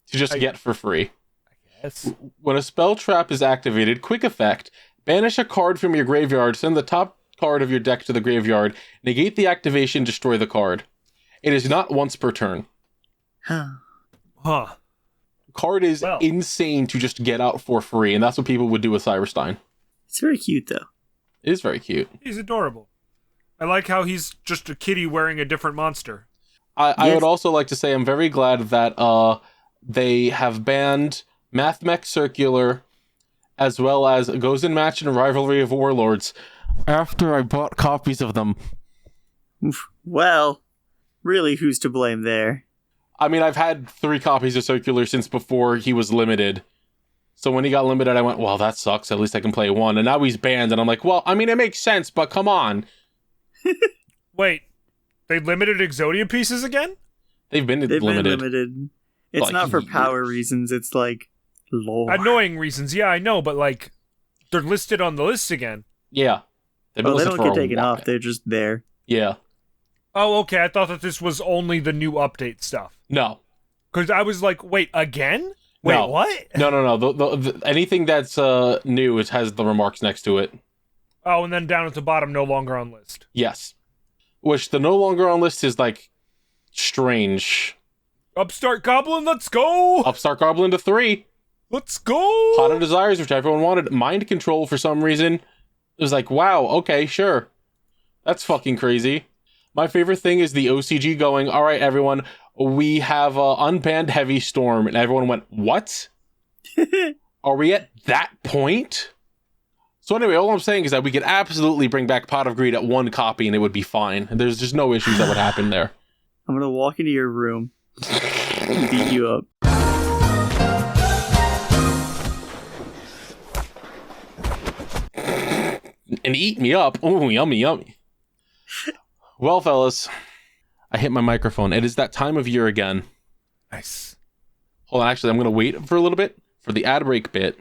to just get for free. I guess. When a spell trap is activated, quick effect, banish a card from your graveyard, send the top card of your deck to the graveyard, negate the activation, destroy the card. It is not once per turn. Huh. Card is insane to just get out for free, and that's what people would do with Cyberstein. It's very cute, though. It is very cute. He's adorable. I like how he's just a kitty wearing a different monster. I would also like to say I'm very glad that they have banned Mathmech Circular as well as Gozen Match and Rivalry of Warlords after I bought copies of them. Well, really, who's to blame there? I mean, I've had 3 copies of Circular since before he was limited. So when he got limited, I went, well, that sucks. At least I can play 1. And now he's banned, and I'm like, well, I mean, it makes sense, but come on. Wait, they limited Exodia pieces again? They've been They've limited. been limited. It's Like, not for power reasons. It's like lore. Annoying reasons, yeah, I know, but like, they're listed on the list again. Yeah. They've been Well, they listed don't for get a taken while. off. They're just there. Yeah. Oh, okay, I thought that this was only the new update stuff. No. Because I was like, wait, again? Wait, No. what? No. The anything that's new has the remarks next to it. Oh, and then down at the bottom, no longer on list. Yes. Which the no longer on list is like strange. Upstart Goblin, let's go! Upstart Goblin to 3. Let's go! Pot of Desires, which everyone wanted. Mind Control for some reason. It was like, wow, okay, sure. That's fucking crazy. My favorite thing is the OCG going, all right, everyone, we have unbanned Heavy Storm. And everyone went, what? Are we at that point? So anyway, all I'm saying is that we could absolutely bring back Pot of Greed at 1 copy and it would be fine. And there's just no issues that would happen there. I'm gonna walk into your room and beat you up. And eat me up. Oh, yummy, yummy. Well, fellas, I hit my microphone. It is that time of year again. Nice. Hold on, actually, I'm going to wait for a little bit for the ad break bit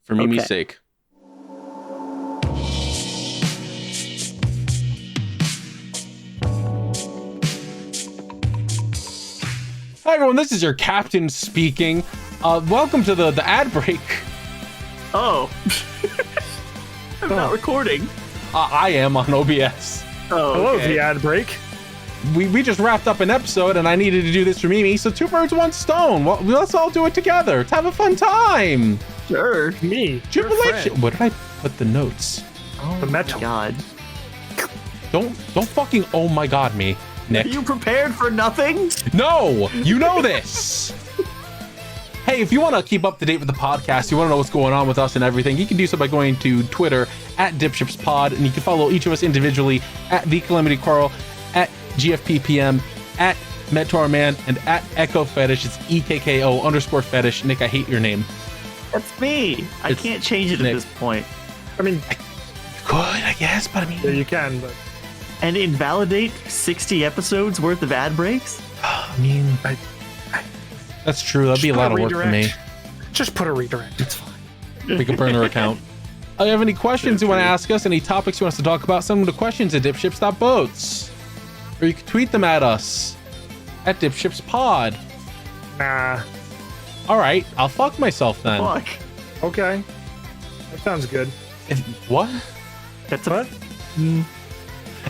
for Mimi's sake. Hi, everyone. This is your captain speaking. Welcome to the ad break. Oh. I'm not recording. I am on OBS. Oh, Hello, okay. the ad break. We just wrapped up an episode and I needed to do this for Mimi, so 2 birds, 1 stone. Well, let's all do it together. Let's have a fun time. Sure. Me. Jubilation. What did I put the notes? Oh, The metal. God. Don't fucking oh my god me, Nick. Are you prepared for nothing? No, you know this. Hey, if you want to keep up to date with the podcast, you want to know what's going on with us and everything, you can do so by going to Twitter at DipShipsPod, and you can follow each of us individually at the Calamity Carl, at GFPPM, at MetorMan, and at Echo Fetish. It's EKKO_fetish. Nick, I hate your name. That's me. I It's can't change it Nick. at this point. I mean, Good, I guess, but I mean, yeah, you can, but And invalidate 60 episodes worth of ad breaks? that's true. That'd be a Just lot put of a work for me. redirect. Just put a redirect. It's fine. We can burn her account. If you have any questions you want to ask us, any topics you want us to talk about, send them to questions at dipships.boats. Or you can tweet them at us at dipshipspod. Nah. All right, I'll fuck myself then. Fuck. Okay. That sounds good. What? That's What?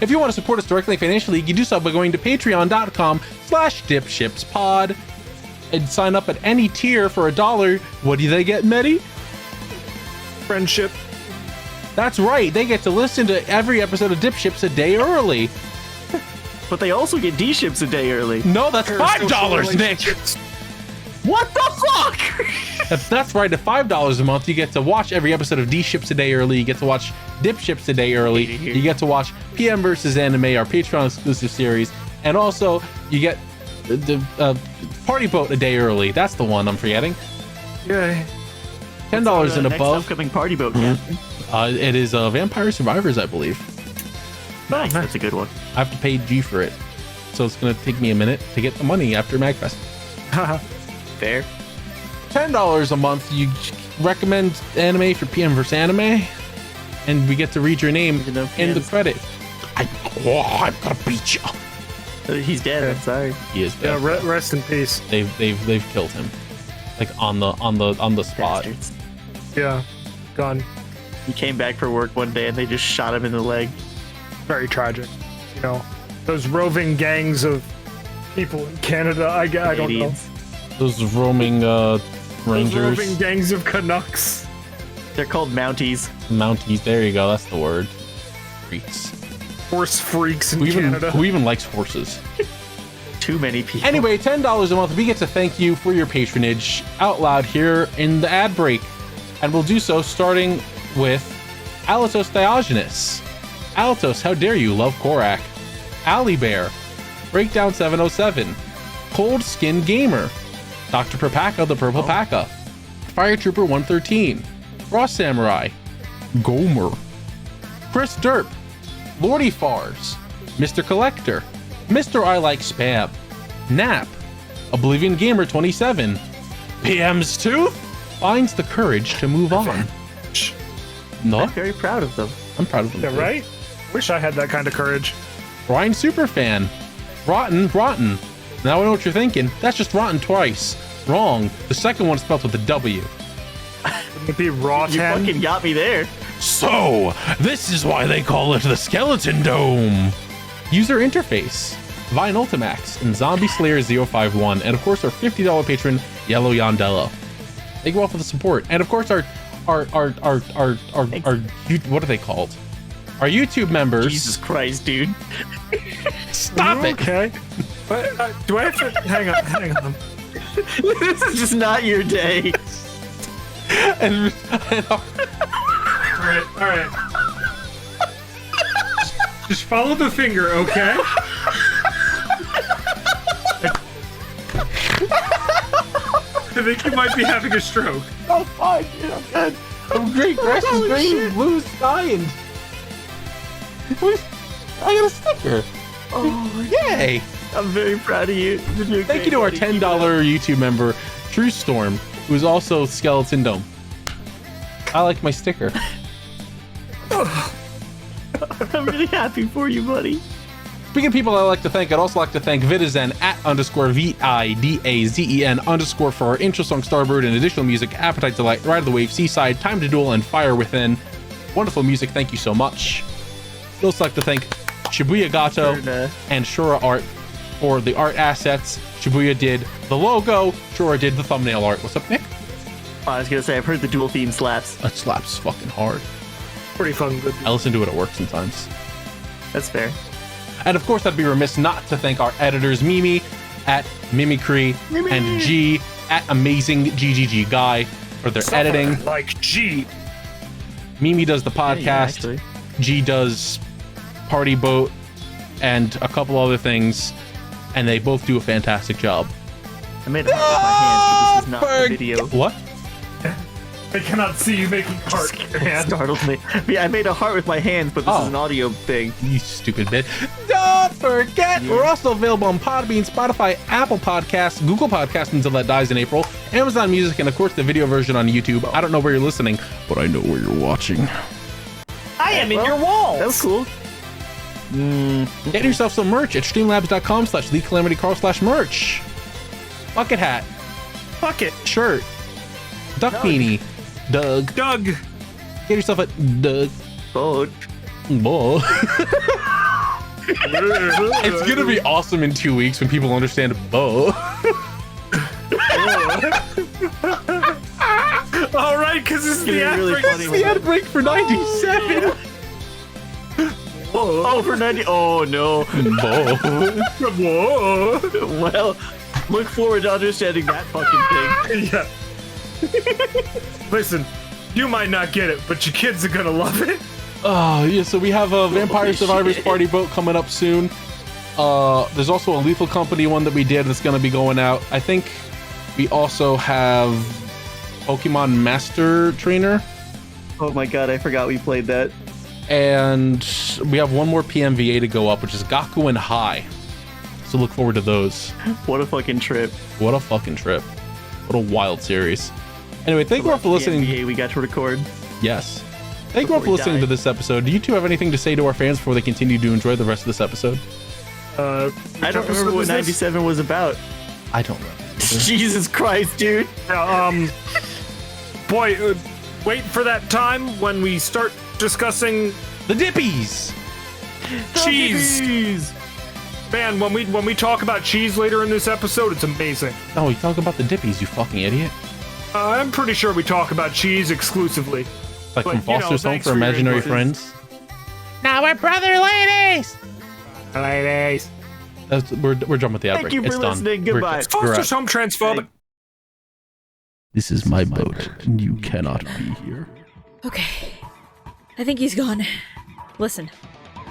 If you want to support us directly financially, you can do so by going to patreon.com/dipshipspod and sign up at any tier for $1. What do they get, Medi? Friendship. That's right, they get to listen to every episode of DipShips a day early. But they also get D-ships a day early. No, that's $5, Nick. What the fuck? That's right, at $5 a month, you get to watch every episode of D-Ships a day early. You get to watch DipShips a day early. You get to watch PM vs. Anime, our Patreon exclusive series. And also, you get the Party Boat a day early. That's the one I'm forgetting. Yay. $10 and Next above. upcoming party boat captain. It is Vampire Survivors, I believe. Nice. That's a good one. I have to pay G for it. So it's going to take me a minute to get the money after MagFest. Fair. $10 a month, you recommend anime for PM vs. Anime, and we get to read your name You know, in the yes. credit. I'm gonna beat you. He's dead. I'm sorry. He is Yeah, dead. rest in peace. They've killed him, like on the spot. Bastards. Yeah. Gone. He came back for work one day and they just shot him in the leg. Very tragic. You know, those roving gangs of people in Canada. I don't know. Canadians. Those roaming Those rangers, roving gangs of Canucks. They're called Mounties. Mounties. There you go. That's the word. Freaks. Horse freaks in Canada. Who even likes horses? Too many people. Anyway, $10 a month, we get to thank you for your patronage out loud here in the ad break. And we'll do so starting with Alatos Diogenes. Alatos, how dare you love Korak? Ali Bear, Breakdown 707, Cold Skin Gamer, Dr. Propaka the Purple Paka, Fire Trooper 113, Frost Samurai, Gomer, Chris Derp, Lordy Fars, Mr. Collector, Mr. I Like Spam, Nap, Oblivion Gamer 27, PM's Tooth finds the courage to move on. No, I'm very proud of them. I'm proud of them. Yeah, too. right? Wish I had that kind of courage. Brian Superfan, Rotten. Now I know what you're thinking. That's just rotten twice. Wrong. The second one is spelled with a W. Wouldn't it be raw You 10? fucking got me there. So, this is why they call it the Skeleton Dome. User interface, Vine Ultimax, and Zombie Slayer 051, and of course our $50 patron, Yellow Yondello. Thank you all for the support. And of course our what are they called? Our YouTube members. Jesus Christ, dude. Stop it. Okay. But, do I have to... Hang on. This is just not your day. And All right. Just follow the finger, okay? I think you might be having a stroke. oh, fine, dude, I'm good. I'm great. Grass is green, blue sky, and I got a sticker. Oh, Yay! I'm very proud of you. Thank you to our $10 YouTube member, True Storm, who is also Skeleton Dome. I like my sticker. I'm really happy for you, buddy. Speaking of people I like to thank, I'd also like to thank Vidazen @_VIDAZEN_ for our intro song Starbird and additional music, Appetite Delight, Ride of the Wave, Seaside, Time to Duel, and Fire Within. Wonderful music, thank you so much. I'd also like to thank Shibuya Gato and Shura Art for the art assets. Shibuya did the logo, Shura did the thumbnail art. What's up, Nick? I was gonna say, I've heard the dual theme slaps. That slaps fucking hard. Pretty fun. Good. I listen to it at work sometimes. That's fair. And of course, I'd be remiss not to thank our editors, Mimi @Mimicry and G @AmazingGGG Guy for their editing. Like G. Mimi does the podcast. Yeah, actually. G does Party Boat and a couple other things, and they both do a fantastic job. I made a heart with my hands, but this is not the video. What? I cannot see you making heart with your hand. Startled me. Yeah, I made a heart with my hands, but this is an audio thing. You stupid bitch. Don't forget, we're also available on Podbean, Spotify, Apple Podcasts, Google Podcasts until that dies in April, Amazon Music, and of course the video version on YouTube. I don't know where you're listening, but I know where you're watching. I am in your walls. That was cool. Get yourself some merch at streamlabs.com/TheCalamityCarl/merch. Bucket hat, Bucket. shirt, duck beanie, Doug. Doug. Get yourself a Doug. Boat. Bull. It's gonna be awesome in 2 weeks when people understand Bo. All right, because this is the ad really break. funny This is the ad break for 97. Oh, for 90. Oh, no. Bo. Whoa. Well, look forward to understanding that fucking thing. Yeah. Listen, you might not get it, but your kids are gonna love it. Oh, yeah, so we have a Vampire Survivors shit. Party Boat coming up soon. There's also a Lethal Company one that we did that's going to be going out. I think we also have Pokemon Master Trainer. Oh my god, I forgot we played that. And we have one more PMVA to go up, which is Gaku and High. So look forward to those. What a fucking trip. What a fucking trip. What a wild series. Anyway, thank you all for listening. NBA we got to record. Yes. Thank you all for Before we listening die. to this episode. Do you two have anything to say to our fans before they continue to enjoy the rest of this episode? I don't remember what 97 was about. I don't know. Jesus Christ, dude. Boy, wait for that time when we start discussing The Dippies! cheese. Jeez. Man, when we talk about cheese later in this episode, it's amazing. Oh, you talk about the Dippies, you fucking idiot. I'm pretty sure we talk about cheese exclusively. Like But, from you know, Foster's Home thanks for for your Imaginary input. Friends. Now we're brother ladies! Ladies. We're done with the outbreak. Thank you for It's done. listening. We're- Goodbye. we're Foster's out. home transphobic. This is my boat, and you cannot be here. Okay. I think he's gone. Listen,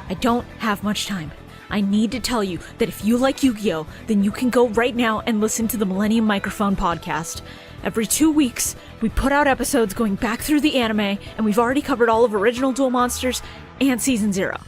I don't have much time. I need to tell you that if you like Yu-Gi-Oh, then you can go right now and listen to the Millennium Microphone podcast. Every 2 weeks, we put out episodes going back through the anime, and we've already covered all of Original Duel Monsters and Season 0.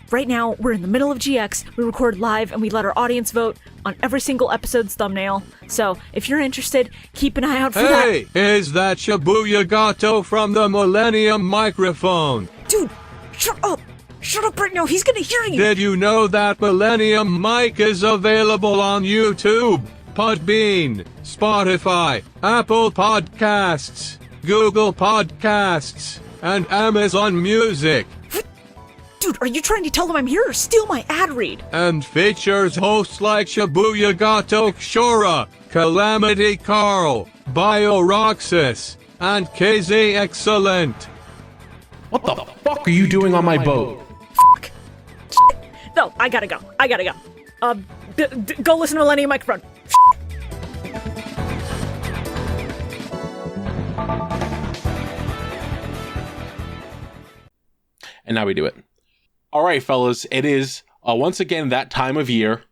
Right now, we're in the middle of GX, we record live, and we let our audience vote on every single episode's thumbnail. So, if you're interested, keep an eye out for that. Hey, is that Shibuya Gato from the Millennium Microphone? Dude, shut up! Shut up right now, he's gonna hear you! Did you know that Millennium Mic is available on YouTube, Podbean, Spotify, Apple Podcasts, Google Podcasts, and Amazon Music? Dude, are you trying to tell them I'm here or steal my ad read? And features hosts like Shibuya Gato Shora, Calamity Carl, BioRoxas, and KZ Excellent. What the fuck are you doing on my boat? Fuck. No, I gotta go. Go listen to Millennium Microphone. And now we do it. All right, fellas, it is once again that time of year.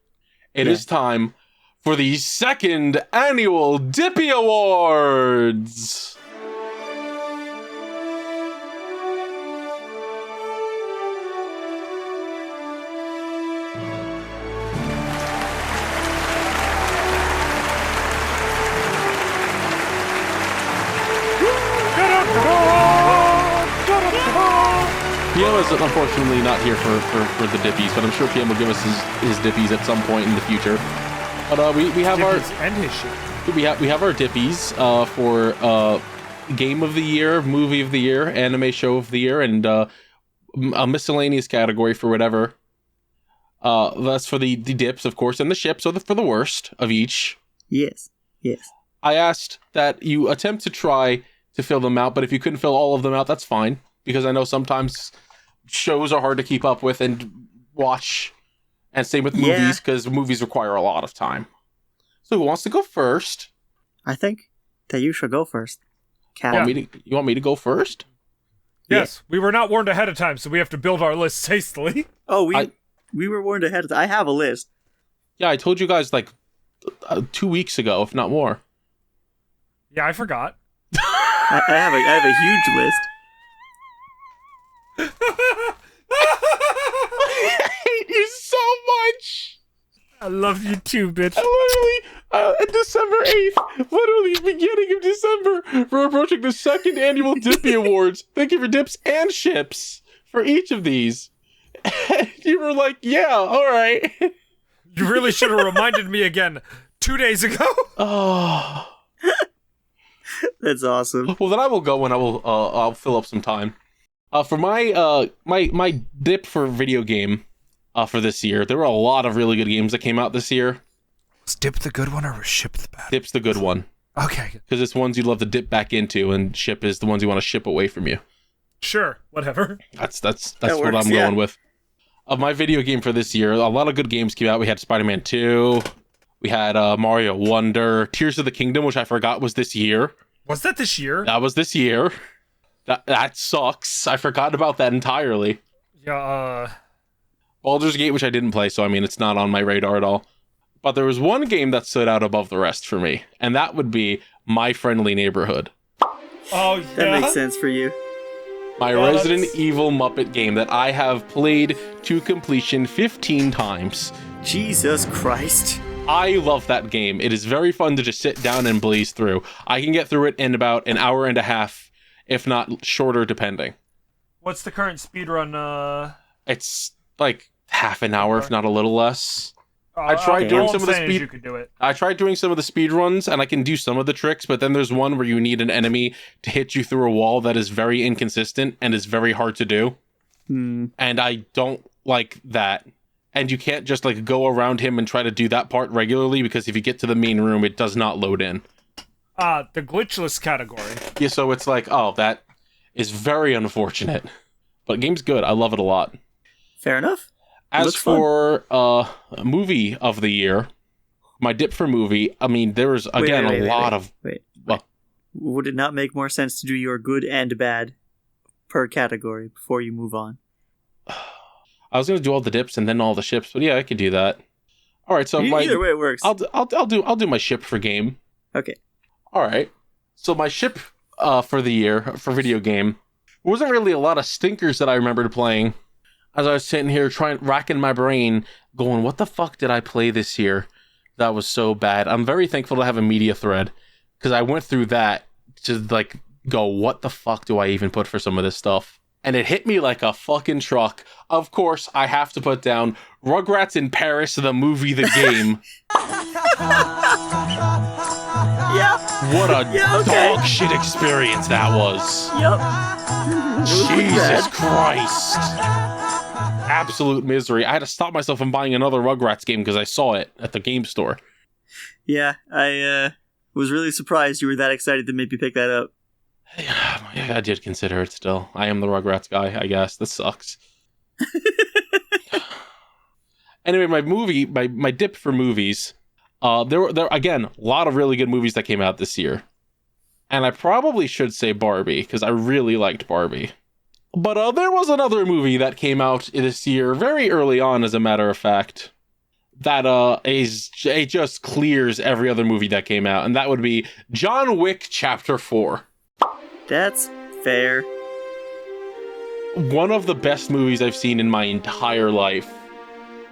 It is time for the Second Annual Dippy Awards. PM is unfortunately not here for the dippies, but I'm sure PM will give us his dippies at some point in the future. But we have Dippies our and his shit. we have our dippies for game of the year, movie of the year, anime show of the year, and a miscellaneous category for whatever. That's for the dips, of course, and the ships are for the worst of each. Yes. I asked that you attempt to try to fill them out, but if you couldn't fill all of them out, that's fine, because I know sometimes shows are hard to keep up with and watch, and same with movies, because movies require a lot of time. So who wants to go first? I think that you should go first. Cat. You want me to go first? Yes, we were not warned ahead of time, so we have to build our lists hastily. Oh, we were warned ahead of time. I have a list. Yeah, I told you guys like 2 weeks ago, if not more. Yeah, I forgot. I have a huge list. I hate you so much. I love you too, bitch. I literally, December 8th, literally beginning of December, we're approaching the Second Annual Dippy Awards. Thank you for dips and ships for each of these. And you were like, yeah, all right. You really should have reminded me again 2 days ago. Oh. That's awesome. Well, then I will go and I'll fill up some time. For my my dip for video game for this year, there were a lot of really good games that came out this year. Was dip the good one or was ship the bad? Dip's the good one. Okay. Because it's ones you'd love to dip back into, and ship is the ones you want to ship away from you. Sure, whatever. That's what works, I'm going with. Of my video game for this year, a lot of good games came out. We had Spider-Man 2, we had Mario Wonder, Tears of the Kingdom, which I forgot was this year. Was that this year? That was this year. That sucks. I forgot about that entirely. Yeah, Baldur's Gate, which I didn't play, so I mean, it's not on my radar at all. But there was one game that stood out above the rest for me, and that would be My Friendly Neighborhood. oh, yeah. That makes sense for you. My Yeah, Resident that's- Evil Muppet game that I have played to completion 15 times. Jesus Christ. I love that game. It is very fun to just sit down and blaze through. I can get through it in about an hour and a half, if not shorter, depending. What's the current speedrun? It's like half an hour, if not a little less. I all tried doing I'm some of the saying is speed. You could do it. I tried doing some of the speed runs, and I can do some of the tricks, but then there's one where you need an enemy to hit you through a wall that is very inconsistent and is very hard to do. And I don't like that. And you can't just like go around him and try to do that part regularly, because if you get to the main room, it does not load in. The glitchless category. Yeah, so it's like, oh, that is very unfortunate. But game's good. I love it a lot. Fair enough. As Looks fun. for movie of the year, my dip for movie, I mean, there was, again, a lot of... Well, would it not make more sense to do your good and bad per category before you move on? I was gonna do all the dips and then all the ships, but yeah, I could do that. All right, so Either way it works. I'll do my ship for game. Okay. All right. So my ship for the year for video game wasn't really a lot of stinkers that I remembered playing. As I was sitting here racking my brain, going, "What the fuck did I play this year that was so bad?" I'm very thankful to have a media thread because I went through that to like go, "What the fuck do I even put for some of this stuff?" And it hit me like a fucking truck. Of course, I have to put down Rugrats in Paris, the movie, the game. Yeah. What a dog shit experience that was. Yep. Jesus Christ. Absolute misery. I had to stop myself from buying another Rugrats game because I saw it at the game store. Yeah, I was really surprised you were that excited to make me pick that up. Yeah, I did consider it still. I am the Rugrats guy, I guess. This sucks. Anyway, my dip for movies. There were again a lot of really good movies that came out this year, and I probably should say Barbie because I really liked Barbie. But there was another movie that came out this year, very early on, as a matter of fact, that it just clears every other movie that came out, and that would be John Wick Chapter 4. That's fair. One of the best movies I've seen in my entire life.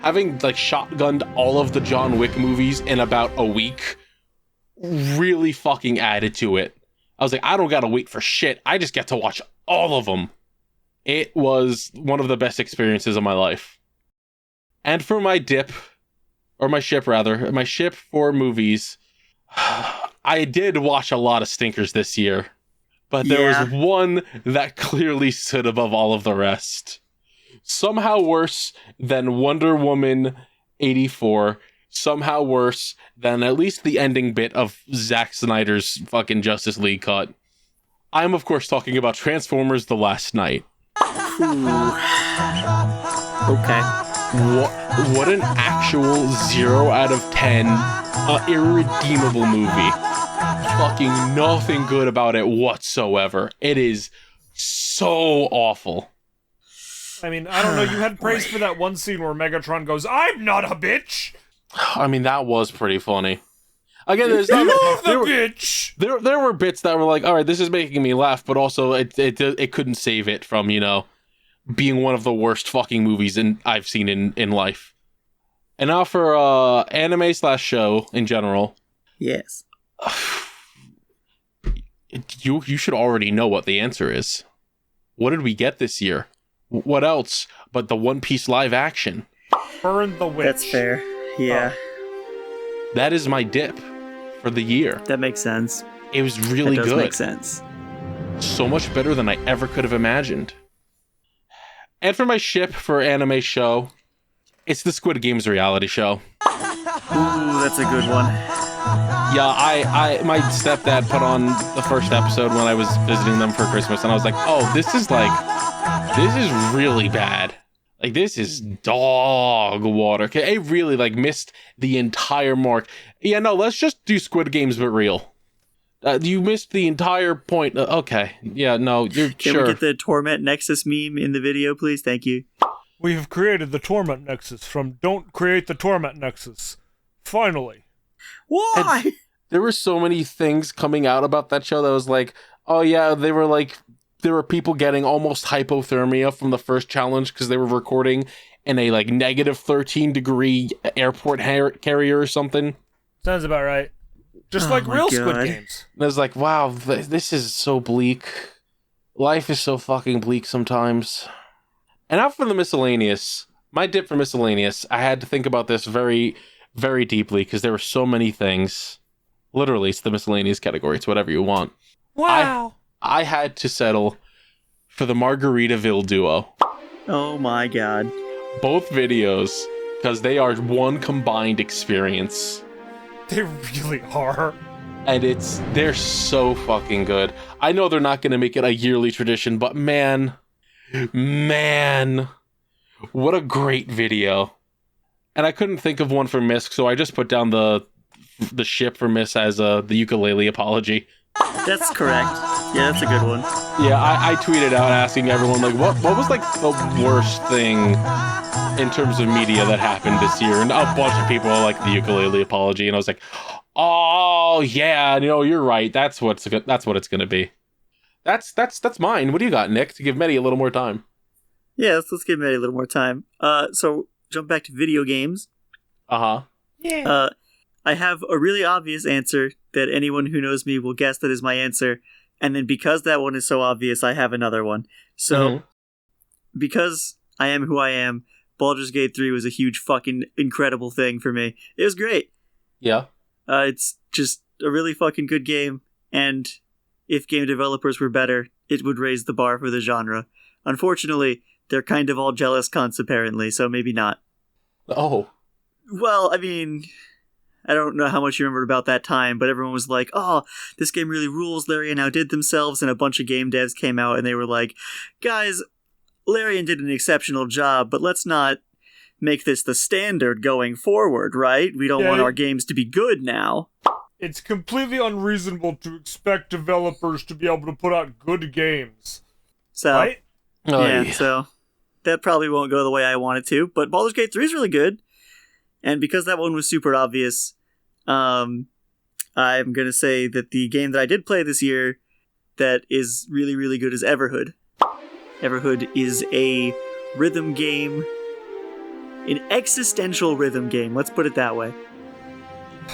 Having like shotgunned all of the John Wick movies in about a week really fucking added to it. I was like, I don't gotta wait for shit. I just get to watch all of them. It was one of the best experiences of my life. And for my dip, or my ship rather, my ship for movies, I did watch a lot of stinkers this year. But there was one that clearly stood above all of the rest. Somehow worse than Wonder Woman 84. Somehow worse than at least the ending bit of Zack Snyder's fucking Justice League cut. I'm, of course, talking about Transformers: The Last Night. Okay. What an actual 0 out of 10 irredeemable movie. Fucking nothing good about it whatsoever. It is so awful. I mean, I don't know, you had praise for that one scene where Megatron goes, "I'm not a bitch!" I mean, that was pretty funny. Again, there's not... bitch! There were bits that were like, alright, this is making me laugh, but also it couldn't save it from, you know, being one of the worst fucking movies I've seen in life. And now for anime/show in general. Yes. You should already know what the answer is. What did we get this year? What else but the One Piece live action? Burn the Witch. That's fair. Yeah. That is my dip for the year. That makes sense. It was really That does good. make sense. So much better than I ever could have imagined. And for my ship for anime show, it's the Squid Games reality show. Ooh, that's a good one. Yeah, my stepdad put on the first episode when I was visiting them for Christmas, and I was like, oh, this is really bad. Like, this is dog water. It really, like, missed the entire mark. Yeah, no, let's just do Squid Games, but real. You missed the entire point. Okay. Yeah, no, you're Can sure. we get the Torment Nexus meme in the video, please? Thank you. We have created the Torment Nexus from Don't Create the Torment Nexus. Finally. Why? And there were so many things coming out about that show that was like, oh yeah, there were people getting almost hypothermia from the first challenge because they were recording in a like negative 13-degree airport carrier or something. Sounds about right. Just like real Squid Games. And I was like, wow, this is so bleak. Life is so fucking bleak sometimes. And out for the miscellaneous, my dip for miscellaneous, I had to think about this very, very deeply because there were so many things. Literally, it's the miscellaneous category. It's whatever you want. Wow. I had to settle for the Margaritaville duo. Oh my god. Both videos, because they are one combined experience. They really are. And they're so fucking good. I know they're not going to make it a yearly tradition, but man, what a great video. And I couldn't think of one for Misk, so I just put down the ship for Miss as the ukulele apology. That's correct. Yeah, that's a good one. Yeah, I tweeted out asking everyone, like, what was, like, the worst thing in terms of media that happened this year, and a bunch of people are like the ukulele apology, and I was like, oh yeah, you're right. That's what it's gonna be. That's mine. What do you got, Nick? To give Mehdi a little more time. Yeah, let's give Mehdi a little more time. So jump back to video games. Yeah. I have a really obvious answer that anyone who knows me will guess that is my answer. And then because that one is so obvious, I have another one. So, because I am who I am, Baldur's Gate 3 was a huge fucking incredible thing for me. It was great. Yeah. It's just a really fucking good game. And if game developers were better, it would raise the bar for the genre. Unfortunately, they're kind of all jealous cunts apparently, so maybe not. Oh. Well, I mean, I don't know how much you remember about that time, but everyone was like, oh, this game really rules, Larian outdid themselves, and a bunch of game devs came out and they were like, guys, Larian did an exceptional job, but let's not make this the standard going forward, right? We don't want our games to be good now. It's completely unreasonable to expect developers to be able to put out good games. So, right? So that probably won't go the way I want it to, but Baldur's Gate 3 is really good. And because that one was super obvious, I'm going to say that the game that I did play this year that is really, really good is Everhood. Everhood is a rhythm game, an existential rhythm game. Let's put it that way.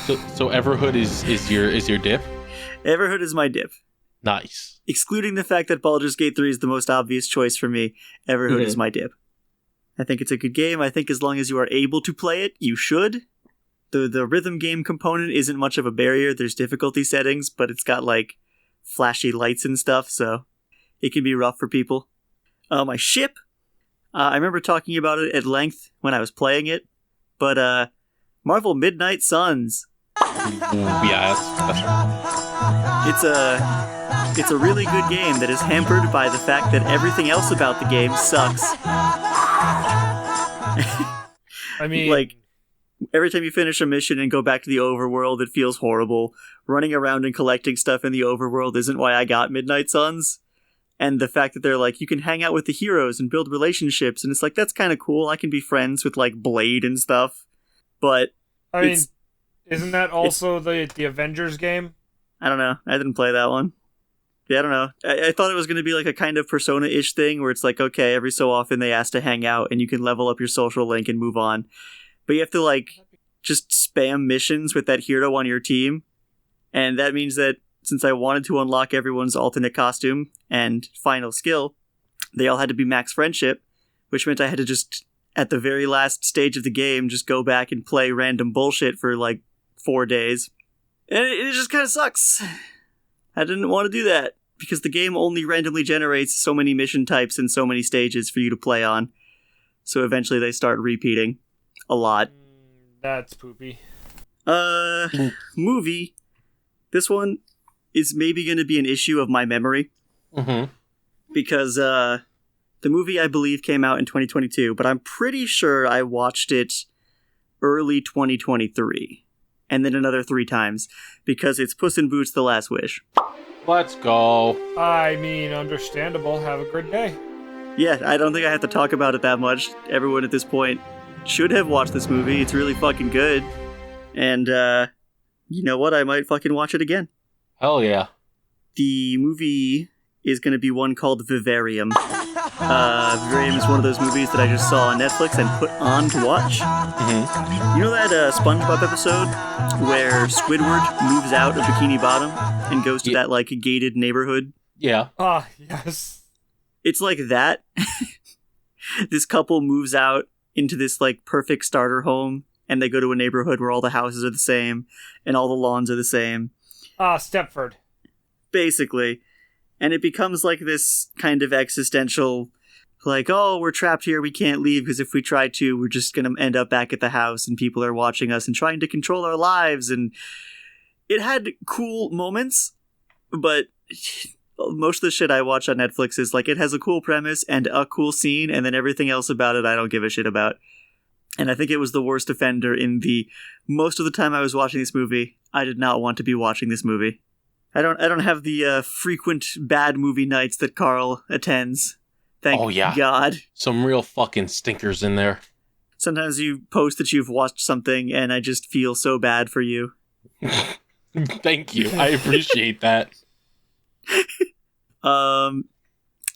So Everhood is your dip? Everhood is my dip. Nice. Excluding the fact that Baldur's Gate 3 is the most obvious choice for me, Everhood is my dip. I think it's a good game. I think as long as you are able to play it, you should. The rhythm game component isn't much of a barrier. There's difficulty settings, but it's got like flashy lights and stuff, so it can be rough for people. My ship, I remember talking about it at length when I was playing it, but Marvel Midnight Suns. Yeah, that's right. It's a really good game that is hampered by the fact that everything else about the game sucks. I mean, like, every time you finish a mission and go back to the overworld, it feels horrible. Running around and collecting stuff in the overworld isn't why I got Midnight Suns. And the fact that they're like, you can hang out with the heroes and build relationships, and it's like, that's kind of cool. I can be friends with, like, Blade and stuff. But I mean, isn't that also the Avengers game? I don't know. I didn't play that one. Yeah, I don't know. I thought it was going to be like a kind of Persona-ish thing where it's like, okay, every so often they ask to hang out and you can level up your social link and move on. But you have to, like, just spam missions with that hero on your team. And that means that since I wanted to unlock everyone's alternate costume and final skill, they all had to be max friendship, which meant I had to just, at the very last stage of the game, just go back and play random bullshit for, like, 4 days. And it just kind of sucks. I didn't want to do that, because the game only randomly generates so many mission types and so many stages for you to play on. So eventually they start repeating a lot. That's poopy. Movie. This one is maybe going to be an issue of my memory. Because the movie, I believe, came out in 2022, but I'm pretty sure I watched it early 2023. And then another 3 times, because it's Puss in Boots: The Last Wish. Let's go. I mean, understandable. Have a good day. Yeah, I don't think I have to talk about it that much. Everyone at this point should have watched this movie. It's really fucking good. And, you know what? I might fucking watch it again. Hell yeah. The movie is going to be one called Vivarium. Vivarium is one of those movies that I just saw on Netflix and put on to watch. You know that SpongeBob episode where Squidward moves out of Bikini Bottom and goes to that, like, gated neighborhood? Yeah. Ah, yes. It's like that. This couple moves out into this, like, perfect starter home, and they go to a neighborhood where all the houses are the same and all the lawns are the same. Ah, Stepford. Basically. And it becomes like this kind of existential, like, oh, we're trapped here, we can't leave, because if we try to, we're just going to end up back at the house, and people are watching us and trying to control our lives. And it had cool moments, but most of the shit I watch on Netflix is like, it has a cool premise and a cool scene, and then everything else about it I don't give a shit about. And I think it was the worst offender in the most of the time I was watching this movie. I did not want to be watching this movie. I don't have the frequent bad movie nights that Carl attends. Thank God. Some real fucking stinkers in there. Sometimes you post that you've watched something, and I just feel so bad for you. Thank you. I appreciate that. Anime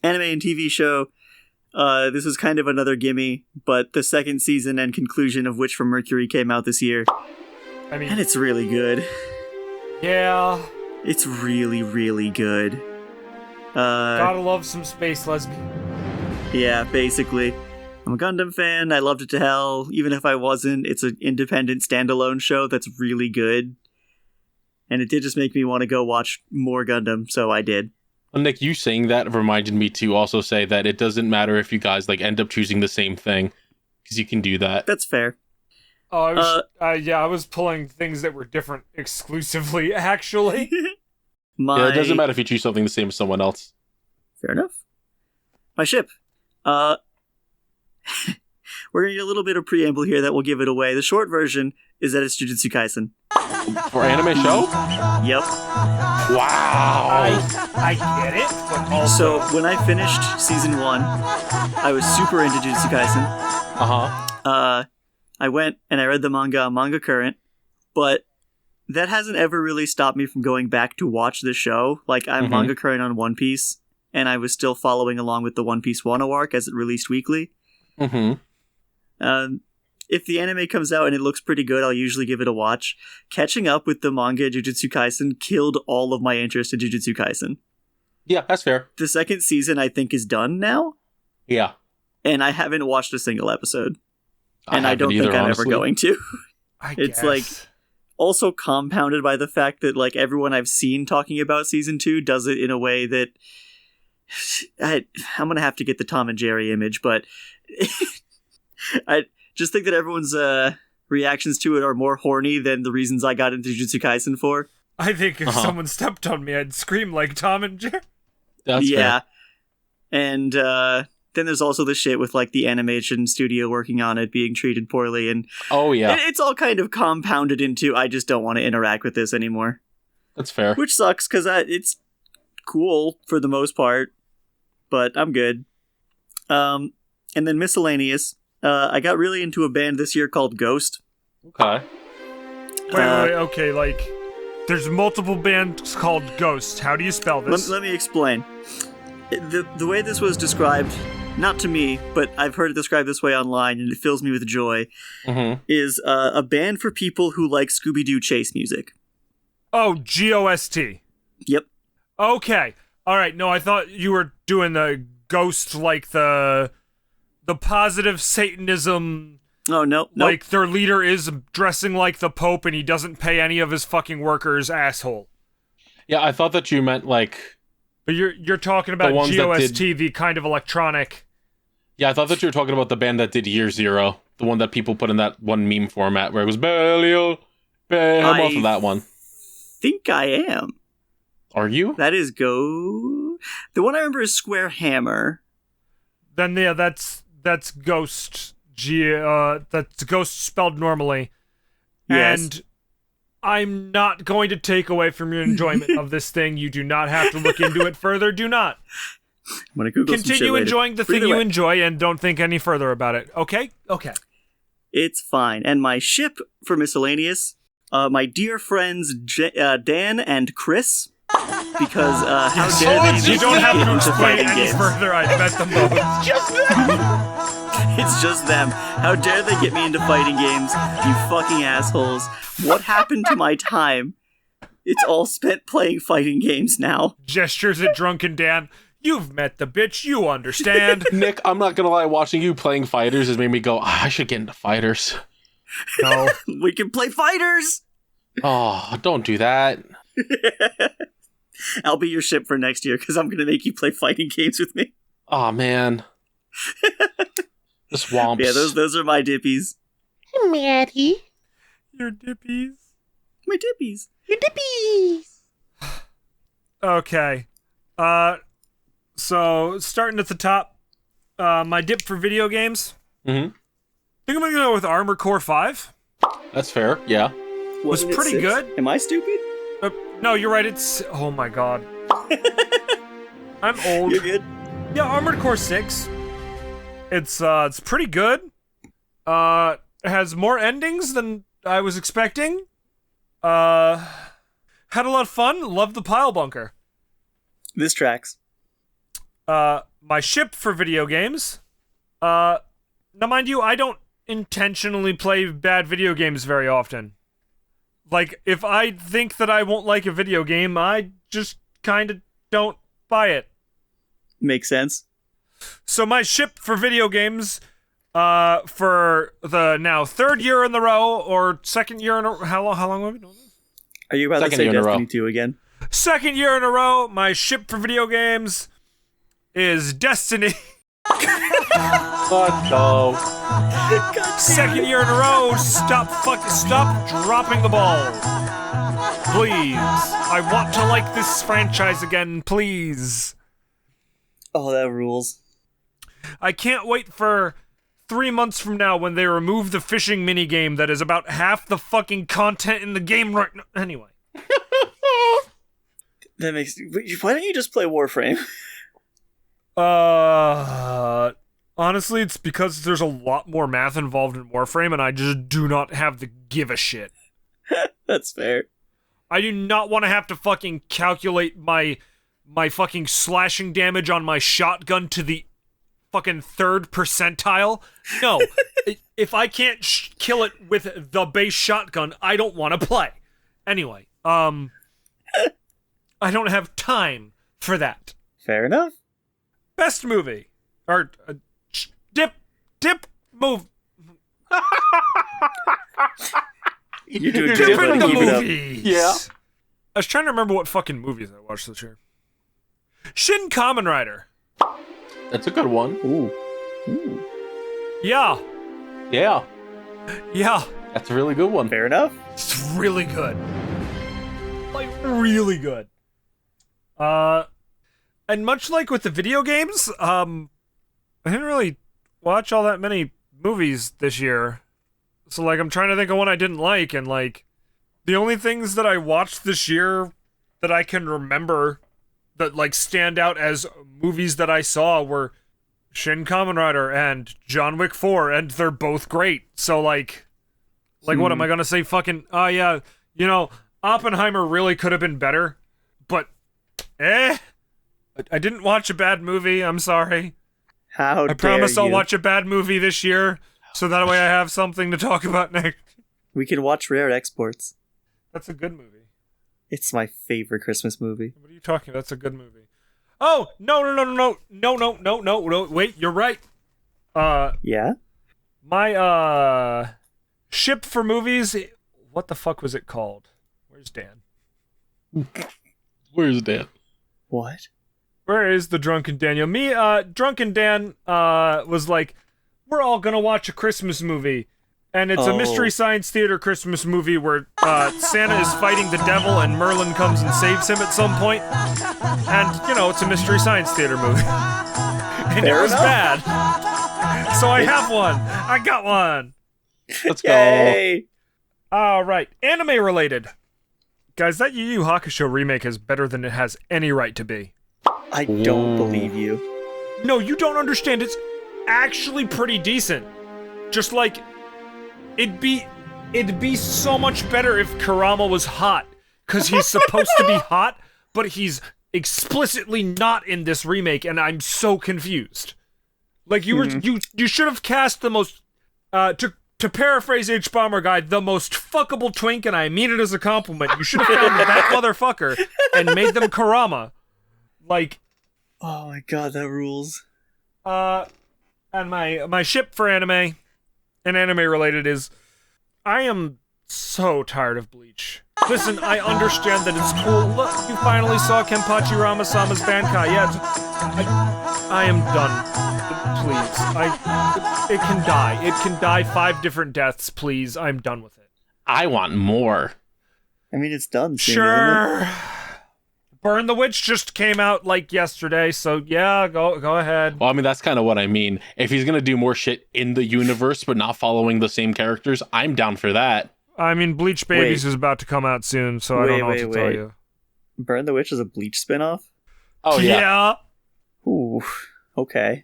and TV show. This was kind of another gimme, but the second season and conclusion of Witch from Mercury came out this year. I mean, and it's really good. Yeah. It's really, really good. Gotta love some space lesbian. Yeah, basically. I'm a Gundam fan. I loved it to hell. Even if I wasn't, it's an independent standalone show that's really good. And it did just make me want to go watch more Gundam, so I did. Well, Nick, you saying that reminded me to also say that it doesn't matter if you guys like end up choosing the same thing, because you can do that. That's fair. Oh, I was pulling things that were different exclusively, actually. Yeah, it doesn't matter if you choose something the same as someone else. Fair enough. My ship. We're going to get a little bit of preamble here that will give it away. The short version is that it's Jujutsu Kaisen. For anime show? Yep. Wow. I get it, but also... So, when I finished season 1, I was super into Jujutsu Kaisen. Uh-huh. I went and I read the manga on Manga Current, but that hasn't ever really stopped me from going back to watch the show. Like, I'm Manga Current on One Piece, and I was still following along with the One Piece Wano arc as it released weekly. If the anime comes out and it looks pretty good, I'll usually give it a watch. Catching up with the manga Jujutsu Kaisen killed all of my interest in Jujutsu Kaisen. Yeah, that's fair. The second season, I think, is done now. Yeah. And I haven't watched a single episode. And I don't either, think I'm honestly. ever going to. It's like also compounded by the fact that like everyone I've seen talking about season 2 does it in a way that I'm gonna have to get the Tom and Jerry image, but I just think that everyone's reactions to it are more horny than the reasons I got into Jujutsu Kaisen for. I think if someone stepped on me, I'd scream like Tom and Jerry. That's fair. And then there's also the shit with like the animation studio working on it being treated poorly, and it's all kind of compounded into I just don't want to interact with this anymore. That's fair. Which sucks because it's cool for the most part, but I'm good. And then miscellaneous. I got really into a band this year called Ghost. Okay. Wait, okay, like, there's multiple bands called Ghost. How do you spell this? Let me explain. The way this was described, not to me, but I've heard it described this way online, and it fills me with joy, is a band for people who like Scooby-Doo chase music. Oh, G-O-S-T. Yep. Okay. All right. No, I thought you were doing the Ghost, like the positive Satanism. Oh, no. Like their leader is dressing like the Pope and he doesn't pay any of his fucking workers, asshole. Yeah, I thought that you meant like... But you're talking about GOST, the kind of electronic... Yeah, I thought that you were talking about the band that did Year Zero. The one that people put in that one meme format where it was Belial, Behemoth, that one. I think I am. Are you? That is The one I remember is Square Hammer. Then yeah, that's Ghost. That's Ghost spelled normally. Yes. And I'm not going to take away from your enjoyment of this thing. You do not have to look into it further. Do not. I'm gonna Google some shit Continue later. enjoying the thing you enjoy and don't think any further about it. Okay? Okay. It's fine. And my ship for miscellaneous, my dear friends Dan and Chris. Because how dare they you don't have to explain any further. I met them both. It's just them. It's just them. How dare they get me into fighting games, you fucking assholes. What happened to my time? It's all spent playing fighting games now. Gestures at Drunken Dan. You've met the bitch, you understand. Nick, I'm not gonna lie, watching you playing fighters has made me go, I should get into fighters. No. We can play fighters! Oh, don't do that. I'll be your ship for next year, because I'm going to make you play fighting games with me. Oh, man. The swamps. Yeah, those are my dippies. Maddie. Your dippies. My dippies. Your dippies. Okay. So, starting at the top, my dip for video games. Mm-hmm. I think I'm going to go with Armored Core 5. That's fair, yeah. Was pretty 6? good. Am I stupid? No, you're right. It's... Oh, my God. I'm old. You're good. Yeah, Armored Core 6. It's pretty good. Has more endings than I was expecting. Had a lot of fun. Loved the pile bunker. This tracks. My ship for video games. Now, mind you, I don't intentionally play bad video games very often. Like, if I think that I won't like a video game, I just kind of don't buy it. Makes sense. So my ship for video games, for the now third year in the row, or second year in a row, how long have we done this? Are you about to say Destiny 2 again? Second year in a row, my ship for video games is Destiny. Let's go. Second year in a row, stop dropping the ball. Please. I want to like this franchise again, please. Oh, that rules. I can't wait for 3 months from now when they remove the fishing minigame that is about half the fucking content in the game right now. Anyway. That makes... Why don't you just play Warframe? Honestly, it's because there's a lot more math involved in Warframe, and I just do not have the give a shit. That's fair. I do not want to have to fucking calculate my fucking slashing damage on my shotgun to the fucking 3rd percentile. No, if I can't kill it with the base shotgun, I don't want to play. Anyway, I don't have time for that. Fair enough. Best movie. Or, dip move. You're doing Dip good, in buddy. the Keep it up. movies. Yeah. I was trying to remember what fucking movies I watched this year. Shin Kamen Rider. That's a good one. Ooh. Yeah. Yeah. Yeah. That's a really good one. Fair enough. It's really good. Like, really good. And much like with the video games, I didn't really watch all that many movies this year. So, like, I'm trying to think of one I didn't like, and, like, the only things that I watched this year that I can remember that, like, stand out as movies that I saw were Shin Kamen Rider and John Wick 4, and they're both great. So, like, what am I gonna say? Fucking, yeah, you know, Oppenheimer really could have been better, but, I didn't watch a bad movie, I'm sorry. How I promise dare I'll you. watch a bad movie this year, so that way I have something to talk about next. We can watch Rare Exports. That's a good movie. It's my favorite Christmas movie. What are you talking about? That's a good movie. Oh, no, wait, you're right. Yeah? My, ship for movies, what the fuck was it called? Where's Dan? Where's Dan? What? Where is the Drunken Daniel? Me, Drunken Dan, was like, we're all gonna watch a Christmas movie. And it's a Mystery Science Theater Christmas movie where, Santa is fighting the devil and Merlin comes and saves him at some point. And, you know, it's a Mystery Science Theater movie. And Fair it was enough. bad. So I have one. I got one. Let's go. Yay! Alright, anime related. Guys, that Yu Yu Hakusho remake is better than it has any right to be. I don't believe you. No, you don't understand. It's actually pretty decent. Just like, it'd be so much better if Kurama was hot, because he's supposed to be hot, but he's explicitly not in this remake, and I'm so confused. Like, you should have cast the most, to paraphrase H-Bomber Guy, the most fuckable twink, and I mean it as a compliment. You should have found that motherfucker and made them Kurama. Like, Oh my god, that rules. and my ship for anime, and anime related, is I am so tired of Bleach. Listen, I understand that it's cool. Look, you finally saw Kenpachi Ramasama's Bankai. Yeah, I am done. Please. It can die. It can die 5 different deaths, please. I'm done with it. I want more. I mean, it's done soon, isn't Sure. Burn the Witch just came out like yesterday, so yeah, go ahead. Well, I mean, that's kind of what I mean. If he's going to do more shit in the universe, but not following the same characters, I'm down for that. I mean, Bleach Babies Wait. is about to come out soon, so I don't know what to tell wait. you. it? Burn the Witch is a Bleach spinoff? Oh, yeah. Ooh, okay.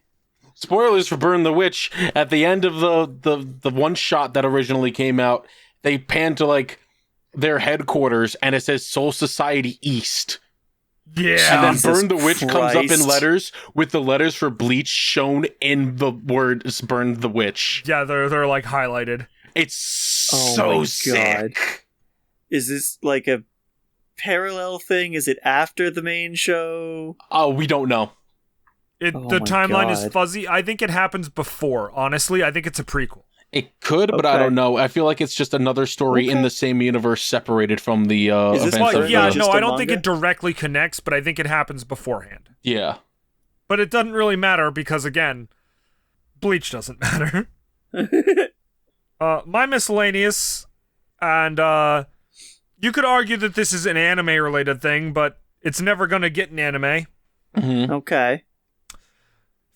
Spoilers for Burn the Witch. At the end of the one shot that originally came out, they pan to like their headquarters and it says Soul Society East. Yeah. And then Jesus Burn the Witch comes up in Christ. letters with the letters for Bleach shown in the words Burn the Witch. Yeah, they're like highlighted. It's Oh so my sick. God. Is this like a parallel thing? Is it after the main show? Oh, we don't know. The Oh my timeline is God. fuzzy. I think it happens before. Honestly, I think it's a prequel. It could, but I Okay. don't know. I feel like it's just another story in Okay. the same universe, separated from the Is this events. Well, Well, of yeah, the- just no, a I don't think manga? it directly connects, but I think it happens beforehand. yeah. But it doesn't really matter because, again, Bleach doesn't matter. My miscellaneous, and you could argue that this is an anime-related thing, but it's never going to get an anime. Mhm. Okay.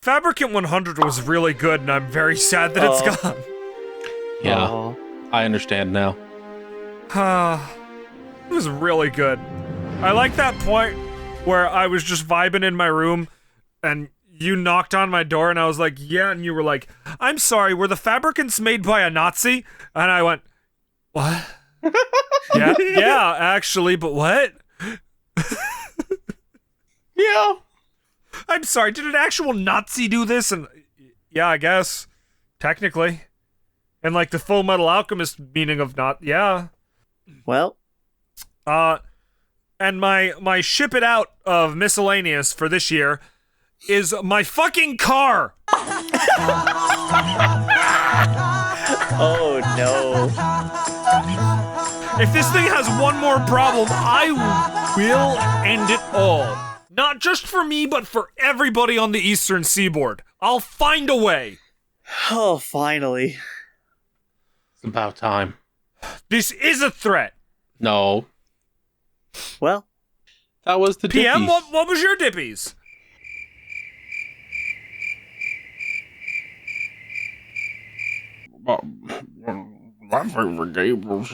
Fabricant 100 was really good, and I'm very sad that it's gone. Yeah, Oh. I understand now. It was really good. I like that point where I was just vibing in my room and you knocked on my door and I was like, yeah, and you were like, I'm sorry, were the Fabricants made by a Nazi? And I went, what? yeah, actually, but what? Yeah. I'm sorry, did an actual Nazi do this? And yeah, I guess. Technically. And like the Full Metal Alchemist meaning of not, yeah. Well, And my ship it out of miscellaneous for this year is my fucking car. oh no. If this thing has one more problem, I will end it all. Not just for me, but for everybody on the Eastern Seaboard. I'll find a way. Oh, finally. It's about time. This is a threat. No. Well, That was the PM, Dippies. what was your dippies? My favorite game was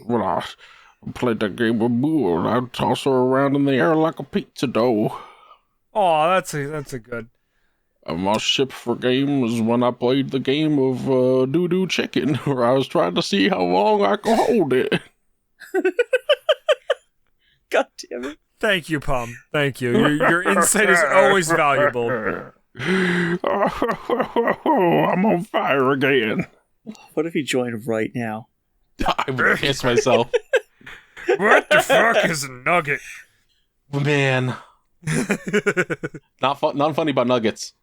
when I played that game with Boo and I'd toss her around in the air like a pizza dough. Oh, that's a good. And my ship for game was when I played the game of Doo-Doo Chicken, where I was trying to see how long I could hold it. God damn it. Thank you, Pum. Thank you. Your insight is always valuable. I'm on fire again. What if he joined right now? I would piss myself. What the fuck is a nugget? Man. Not funny about nuggets.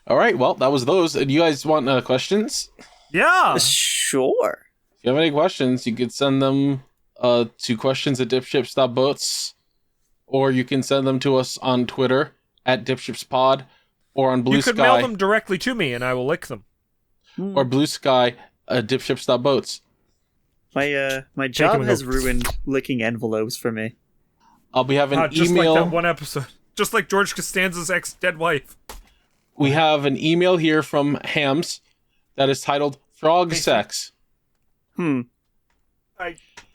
All right, well, that was those. Do you guys want questions? Yeah. Sure. If you have any questions, you could send them to questions@dipships.boats, or you can send them to us on Twitter @dipshipspod, or on Blue You could Sky, mail them directly to me and I will lick them. or Blue Sky @dipships.boats. My job and has go. ruined licking envelopes for me. I'll be having Just email. like that one episode. Just like George Costanza's ex-dead wife. We have an email here from Hams that is titled Frog Sex. Hmm.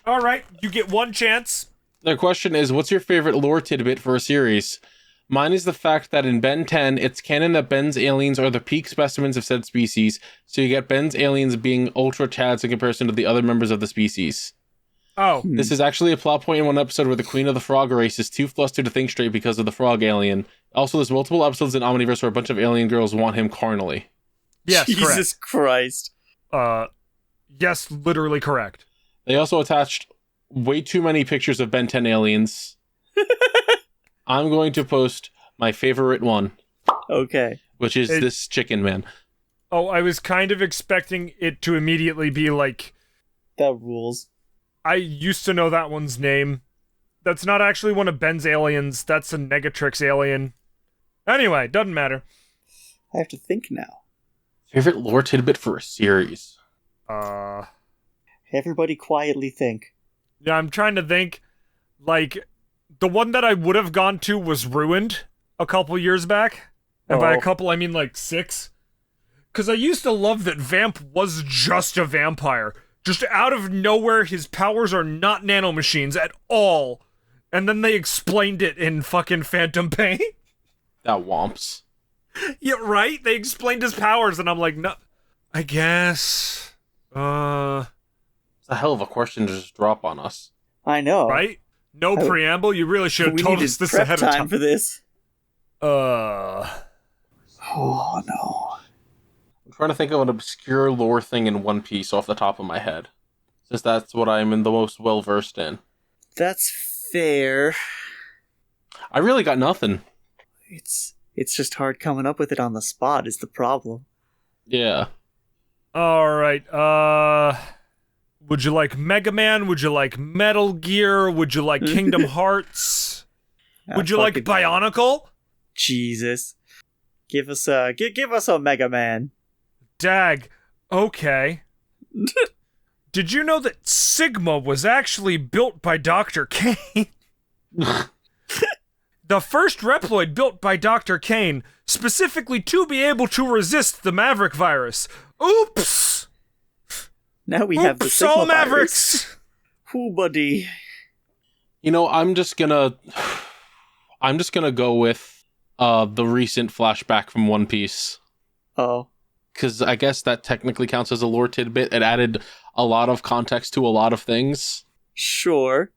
All right, you get one chance. Their question is, what's your favorite lore tidbit for a series? Mine is the fact that in Ben 10, it's canon that Ben's aliens are the peak specimens of said species, so you get Ben's aliens being ultra chads in comparison to the other members of the species. Oh, This is actually a plot point in one episode where the queen of the frog race is too flustered to think straight because of the frog alien. Also, there's multiple episodes in Omniverse where a bunch of alien girls want him carnally. yes, Jesus Christ. correct. Yes, literally correct. They also attached way too many pictures of Ben 10 aliens. I'm going to post my favorite one, Okay. which is this chicken man. Oh, I was kind of expecting it to immediately be like, That rules. I used to know that one's name. That's not actually one of Ben's aliens. That's a Negatrix alien. Anyway, doesn't matter. I have to think now. Favorite lore tidbit for a series? Everybody quietly think. Yeah, I'm trying to think. Like, the one that I would have gone to was Ruined a couple years back. And by a Oh. couple, I mean like 6. Because I used to love that Vamp was just a vampire. Just out of nowhere, his powers are not nanomachines at all. And then they explained it in fucking Phantom Pain. That womps. Yeah, right? They explained his powers, and I'm like, no. I guess. It's a hell of a question to just drop on us. I know. Right? No preamble? You really should have We told needed us this prep ahead of time time. for this. Uh. Oh, no. I'm trying to think of an obscure lore thing in One Piece off the top of my head, since that's what I'm in the most well-versed in. That's fair. I really got nothing. It's just hard coming up with it on the spot is the problem. Yeah. Alright, would you like Mega Man? Would you like Metal Gear? Would you like Kingdom Hearts? Would you like Bionicle? Jesus. Give us a Mega Man. Dag. Okay. Did you know that Sigma was actually built by Dr. Kane? The first Reploid built by Dr. Kane, specifically to be able to resist the Maverick virus. Oops! Now we have the Oops, Sigma all virus. Mavericks! Ooh, buddy. You know, I'm just gonna go with the recent flashback from One Piece. Oh. Because I guess that technically counts as a lore tidbit. It added a lot of context to a lot of things. Sure.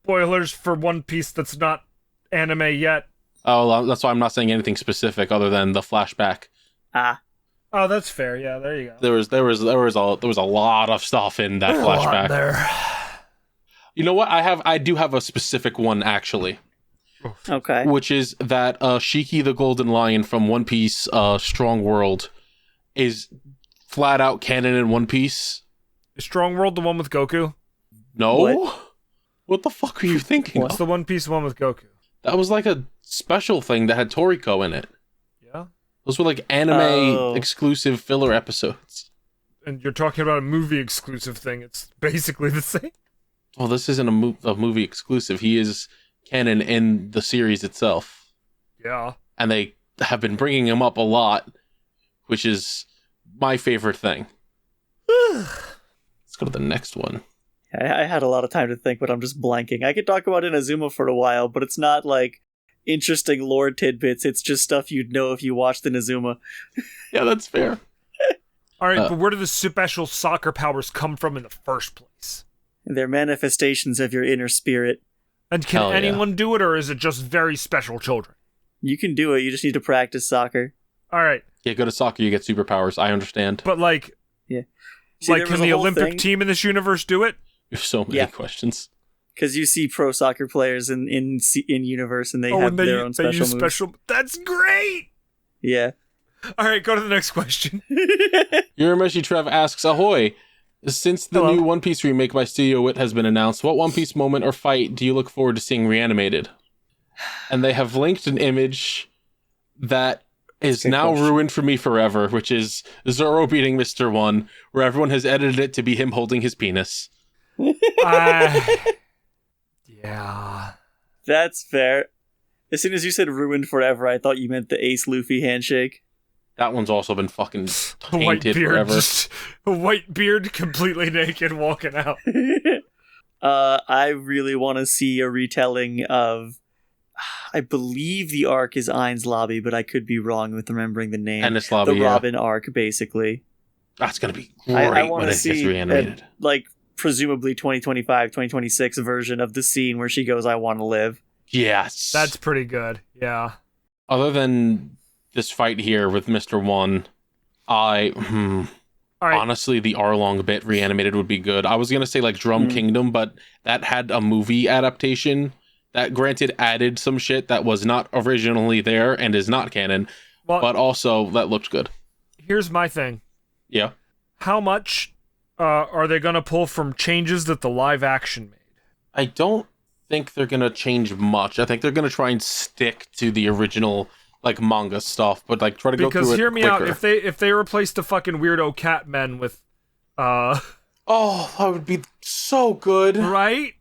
Spoilers for One Piece that's not anime yet. Oh, well, that's why I'm not saying anything specific other than the flashback. Ah. Oh, that's fair. Yeah, there you go. There was a lot of stuff in that flashback. There. You know what? I do have a specific one actually, Okay. which is that Shiki the Golden Lion from One Piece Strong World is flat out canon in One Piece. Is Strong World the one with Goku? No. What the fuck are you thinking? What's the One Piece one with Goku? That was like a special thing that had Toriko in it. Yeah? Those were like anime exclusive filler episodes. And you're talking about a movie exclusive thing. It's basically the same. Well, this isn't a movie exclusive. He is canon in the series itself. Yeah. And they have been bringing him up a lot, which is my favorite thing. Let's go to the next one. I had a lot of time to think, but I'm just blanking. I could talk about Inazuma for a while, but it's not like interesting lore tidbits. It's just stuff you'd know if you watched Inazuma. Yeah, that's fair. All right, but where do the special soccer powers come from in the first place? They're manifestations of your inner spirit. And can Hell yeah. anyone do it, or is it just very special children? You can do it. You just need to practice soccer. All right, Yeah, go to soccer, you get superpowers. I understand. but like, Yeah. See, there can was the a whole Olympic thing- team in this universe do it? There's so many Yeah. questions. Because you see pro soccer players in universe, and they have and they, their own they special use moves. special. That's great. Yeah. All right, go to the next question. Urameshi Trev asks, Ahoy! Since the Hello. new One Piece remake by Studio Wit has been announced, what One Piece moment or fight do you look forward to seeing reanimated? And they have linked an image that is Good now question. ruined for me forever, which is Zoro beating Mr. One, where everyone has edited it to be him holding his penis. Yeah. That's fair. As soon as you said ruined forever, I thought you meant the Ace Luffy handshake. That one's also been fucking A white tainted beard, forever. just a white beard, completely naked, walking out. I really want to see a retelling of. I believe the arc is Ain's Lobby, but I could be wrong with remembering the name. And it's Lobby, the yeah. Robin arc, basically. That's gonna be great I when want it to gets see reanimated. presumably 2025, 2026 version of the scene where she goes, "I want to live." Yes. That's pretty good. Yeah. Other than this fight here with Mr. One, All right. honestly, the Arlong bit reanimated would be good. I was going to say like Drum Kingdom, but that had a movie adaptation that granted added some shit that was not originally there and is not canon, Well, but also that looked good. here's my thing. Yeah. How much are they going to pull from changes that the live action made? I don't think they're going to change much. I think they're going to try and stick to the original like manga stuff, but like try to go through it Because hear me out, quicker. if they replace the fucking weirdo cat men with Oh, that would be so good. right?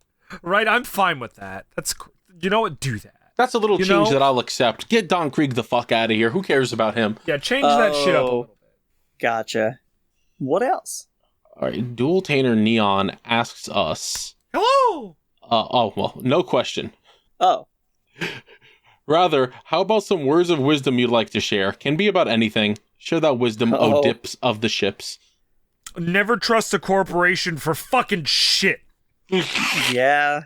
Right, I'm fine with that. That's you know what, do that. That's a little You change know- that I'll accept. Get Don Krieg the fuck out of here. Who cares about him? Yeah, change that shit up a little bit. Gotcha. What else? All right, Dual Tainer Neon asks us. Hello. Oh well, no question. Oh, Rather, how about some words of wisdom you'd like to share? Can be about anything. Share that wisdom, oh dips of the ships. Never trust a corporation for fucking shit. Yeah.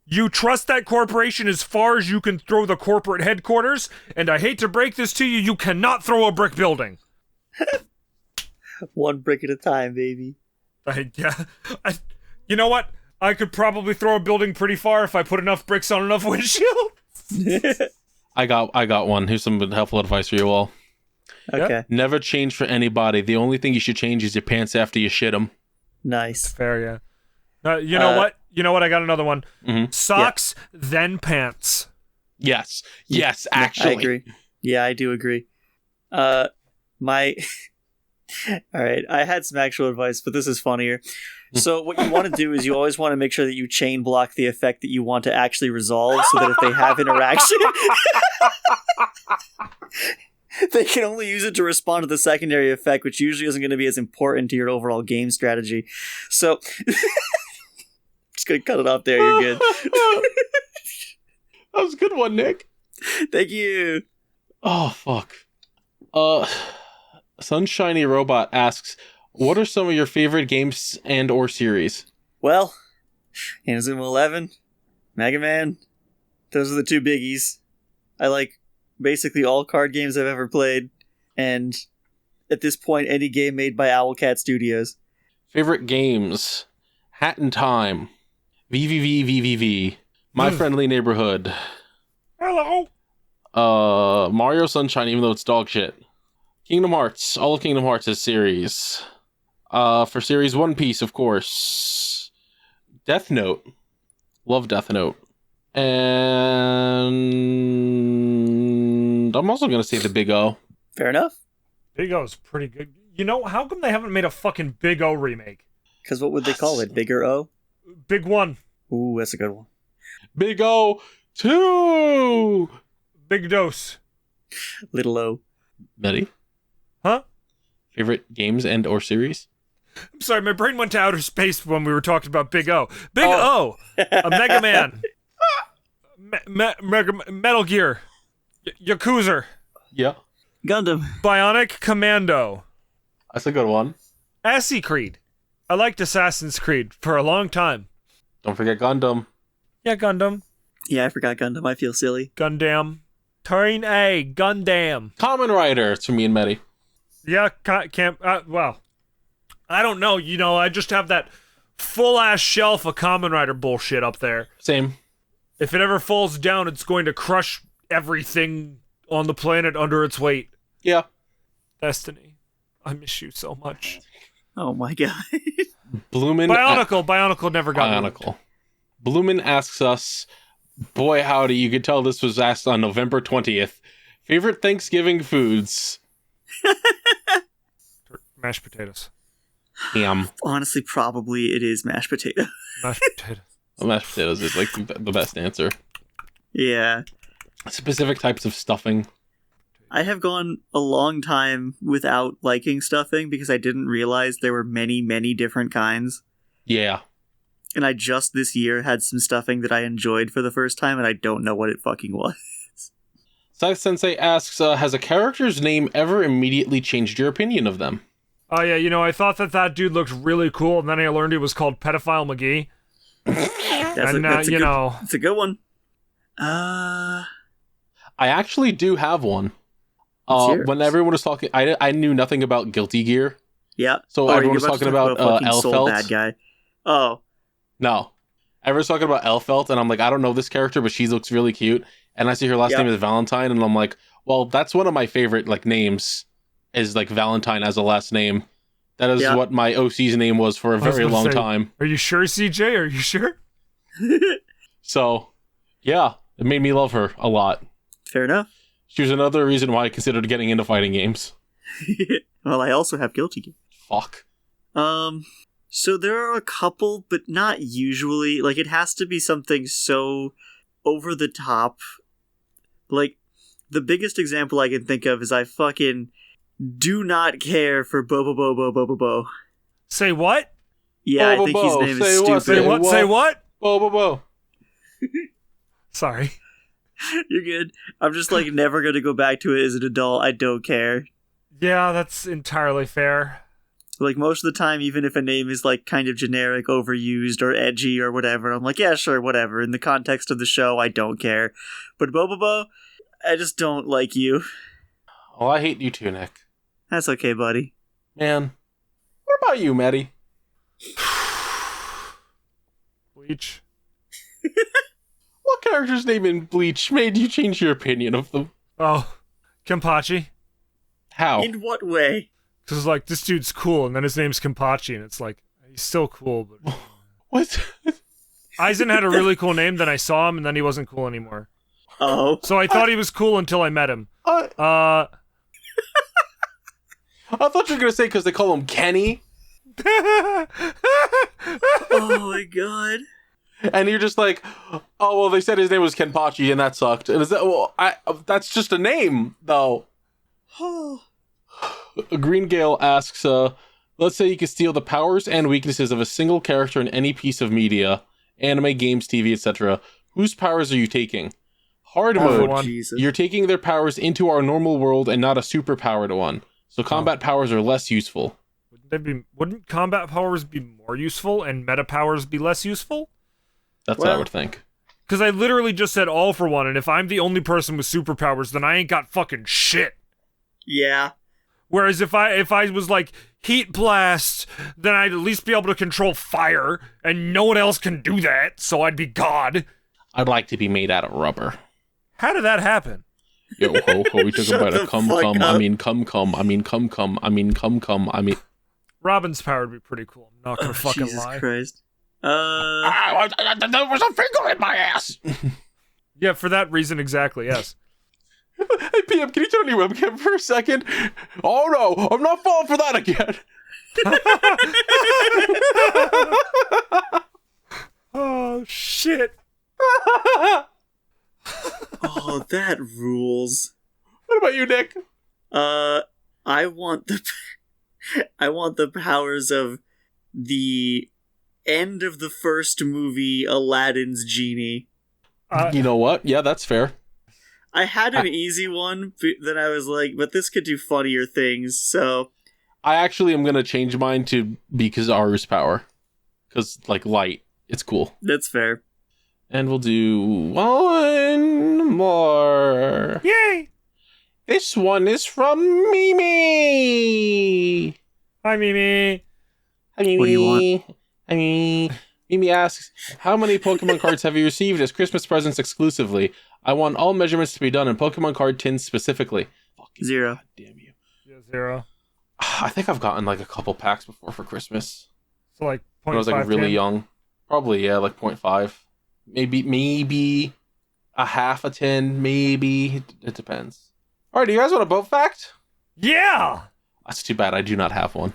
You trust that corporation as far as you can throw the corporate headquarters, and I hate to break this to you, you cannot throw a brick building. One brick at a time, baby. You know what? I could probably throw a building pretty far if I put enough bricks on enough windshield. I got one. Here's some helpful advice for you all. Okay. Never change for anybody. The only thing you should change is your pants after you shit them. Nice. Fair, yeah. You know what? You know what? I got another one. Mm-hmm. Socks, then pants. Yes, actually. I agree. Yeah, I do agree. All right, I had some actual advice, but this is funnier. So what you want to do is you always want to make sure that you chain block the effect that you want to actually resolve, so that if they have interaction, they can only use it to respond to the secondary effect, which usually isn't going to be as important to your overall game strategy. So, just going to cut it off there. You're good. That was a good one, Nick. Thank you. Oh, fuck. Sunshiny Robot asks, what are some of your favorite games and or series? Well, Inazuma 11, Mega Man, those are the two biggies. I like basically all card games I've ever played, and at this point, any game made by Owlcat Studios. Favorite games? Hat in Time, VVV, My Friendly Neighborhood. Hello. Mario Sunshine, even though it's dog shit. Kingdom Hearts, all of Kingdom Hearts' series. For series One Piece, of course. Death Note. Love Death Note. And I'm also going to say the Big O. Fair enough. Big O's pretty good. You know, how come they haven't made a fucking Big O remake? Because what would they call it? Bigger O? Big One. Ooh, that's a good one. Big O 2! Big Dose. Little O. Betty? Huh? Favorite games and or series? I'm sorry, my brain went to outer space when we were talking about Big O. Big O! A Mega Man. Metal Gear. Yakuza. Yeah. Gundam. Bionic Commando. That's a good one. Assassin's Creed. I liked Assassin's Creed for a long time. Don't forget Gundam. Yeah, Gundam. Yeah, I forgot Gundam. I feel silly. Gundam. Turn A. Gundam. Kamen Rider. It's for me and Medi. Yeah, well, I don't know. You know, I just have that full-ass shelf of Kamen Rider bullshit up there. Same. If it ever falls down, it's going to crush everything on the planet under its weight. Yeah. Destiny. I miss you so much. Oh my god. Bionicle never got Bionicle. Bloomin asks us, boy howdy, you could tell this was asked on November 20th. Favorite Thanksgiving foods? Mashed potatoes. Ham. Honestly, probably it is mashed potato. Mashed potatoes. Well, mashed potatoes is like the best answer. Yeah. Specific types of stuffing. I have gone a long time without liking stuffing because I didn't realize there were many, many different kinds. Yeah. And I just this year had some stuffing that I enjoyed for the first time, and I don't know what it fucking was. Scythe Sensei asks, has a character's name ever immediately changed your opinion of them? Oh yeah, you know, I thought that dude looked really cool, and then I learned he was called Pedophile McGee. It's a good one. I actually do have one. When everyone was talking, I knew nothing about Guilty Gear. Yeah. So everyone was talking about Elfelt. Bad guy. Oh. No. Everyone's talking about Elfelt, and I'm like, I don't know this character, but she looks really cute. And I see her last name is Valentine, and I'm like, well, that's one of my favorite names, is Valentine as a last name. That is what my OC's name was for a very long time. Are you sure, CJ? Are you sure? So, yeah, it made me love her a lot. Fair enough. She was another reason why I considered getting into fighting games. Well, I also have Guilty Gear. Fuck. So there are a couple, but not usually. It has to be something so over the top. The biggest example I can think of is I fucking do not care for Bo. Say what? Yeah, I think his name is stupid. Say what? Bo. Sorry. You're good. I'm just like never gonna go back to it as an adult. I don't care. Yeah, that's entirely fair. Like, most of the time, even if a name is, like, kind of generic, overused, or edgy, or whatever, I'm like, yeah, sure, whatever. In the context of the show, I don't care. But Bobobo, I just don't like you. Oh, I hate you too, Nick. That's okay, buddy. Man. What about you, Maddie? Bleach. What character's name in Bleach made you change your opinion of them? Oh, Kenpachi. How? In what way? Because, like, this dude's cool, and then his name's Kenpachi, and it's like, he's still cool, but... What? Aizen had a really cool name, then I saw him, and then he wasn't cool anymore. Oh. So I thought he was cool until I met him. I thought you were going to say because they call him Kenny. Oh my god. And you're just like, oh, well, they said his name was Kenpachi, and that sucked. And is that, well, that's just a name, though. Green Gale asks, let's say you could steal the powers and weaknesses of a single character in any piece of media, anime, games, TV, etc. Whose powers are you taking? Hard mode, Jesus. you're taking their powers into our normal world and not a superpowered one. So combat powers are less useful. Wouldn't combat powers be more useful and meta powers be less useful? That's what I would think. Because I literally just said all for one, and if I'm the only person with superpowers, then I ain't got fucking shit. Yeah. Whereas if I was like heat blast, then I'd at least be able to control fire, and no one else can do that, so I'd be God. I'd like to be made out of rubber. How did that happen? Yo ho ho, we took a bite of cum. I mean cum. Robin's power would be pretty cool. I'm not gonna fucking Jesus lie. Christ. There was a finger in my ass. Yeah, for that reason exactly, yes. Hey, PM, can you turn on your webcam for a second? Oh no, I'm not falling for that again. Oh, shit. Oh, that rules. What about you, Nick? I want the powers of the end of the first movie, Aladdin's genie. You know what? Yeah, that's fair. I had an easy one, but then I was like, but this could do funnier things, so... I actually am going to change mine to be Kizaru's power. Because, like, light. It's cool. That's fair. And we'll do one more. Yay! This one is from Mimi. Hi, Mimi. Hi, Mimi. What do you want? Hi, Mimi. Mimi asks, how many Pokemon cards have you received as Christmas presents exclusively? I want all measurements to be done in Pokemon card tins specifically. Fucking 0. God damn you. Yeah, 0. I think I've gotten like a couple packs before for Christmas. So, like, 0.5 When I was like really young. Probably, yeah, like 0.5. Maybe a half a tin, maybe. It depends. All right, do you guys want a boat fact? Yeah! That's too bad. I do not have one.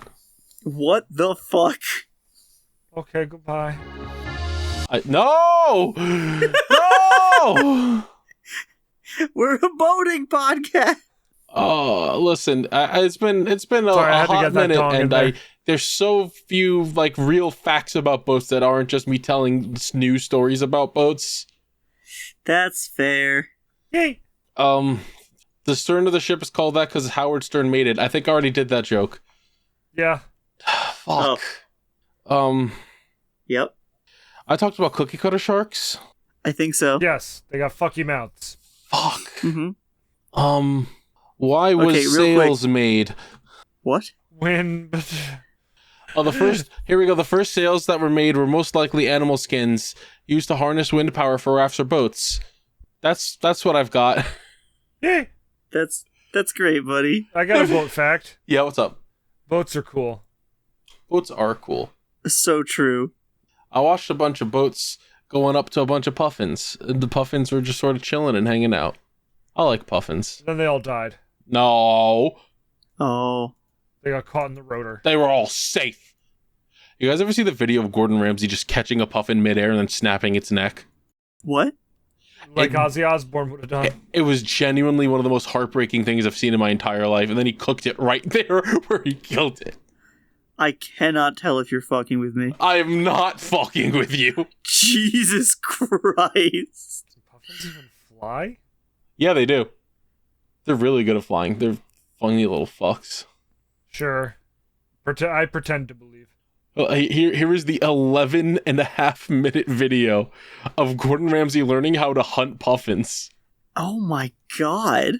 What the fuck? Okay, goodbye. No! No! We're a boating podcast. Oh, listen, it's been a Sorry, I had to hot get that minute, dong in and there. there's so few like real facts about boats that aren't just me telling news stories about boats. That's fair. Yay! The stern of the ship is called that because Howard Stern made it. I think I already did that joke. Yeah. Fuck. Yep. I talked about cookie cutter sharks. I think so. Yes, they got fucky mouths. Fuck. Mm-hmm. Why was Okay, real sails made? What? When... Oh, here we go. The first sails that were made were most likely animal skins used to harness wind power for rafts or boats. That's what I've got. Yay! That's great, buddy. I got a boat fact. Yeah, what's up? Boats are cool. Boats are cool. So true. I watched a bunch of boats going up to a bunch of puffins. The puffins were just sort of chilling and hanging out. I like puffins. Then they all died. No. Oh. They got caught in the rotor. They were all safe. You guys ever see the video of Gordon Ramsay just catching a puffin midair and then snapping its neck? What? Like Ozzy Osbourne would have done. It was genuinely one of the most heartbreaking things I've seen in my entire life, and then he cooked it right there where he killed it. I cannot tell if you're fucking with me. I am not fucking with you. Jesus Christ. Do puffins even fly? Yeah, they do. They're really good at flying. They're funny little fucks. Sure. I pretend to believe. Well, here is the 11.5-minute video of Gordon Ramsay learning how to hunt puffins. Oh my god.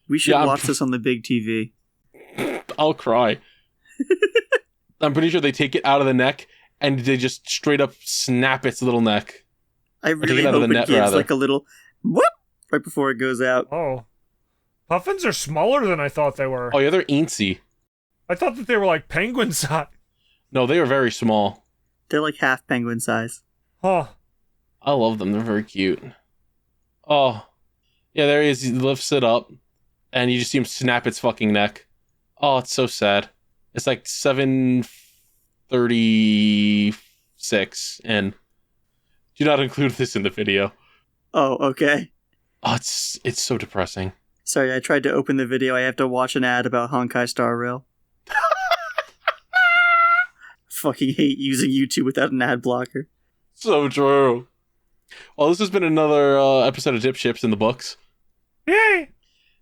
We should watch this on the big TV. I'll cry. I'm pretty sure they take it out of the neck and they just straight up snap its little neck. I really hope it gives like a little whoop right before it goes out. Oh. Puffins are smaller than I thought they were. Oh yeah, they're eensy. I thought that they were like penguin size. No, they are very small. They're like half penguin size. Oh. I love them. They're very cute. Oh. Yeah, there he is. He lifts it up and you just see him snap its fucking neck. Oh, it's so sad. It's like 7:36 and do not include this in the video. Oh, okay. Oh, it's so depressing. Sorry, I tried to open the video. I have to watch an ad about Honkai Star Rail. Fucking hate using YouTube without an ad blocker. So true. Well, this has been another episode of DipShips in the books. Yay!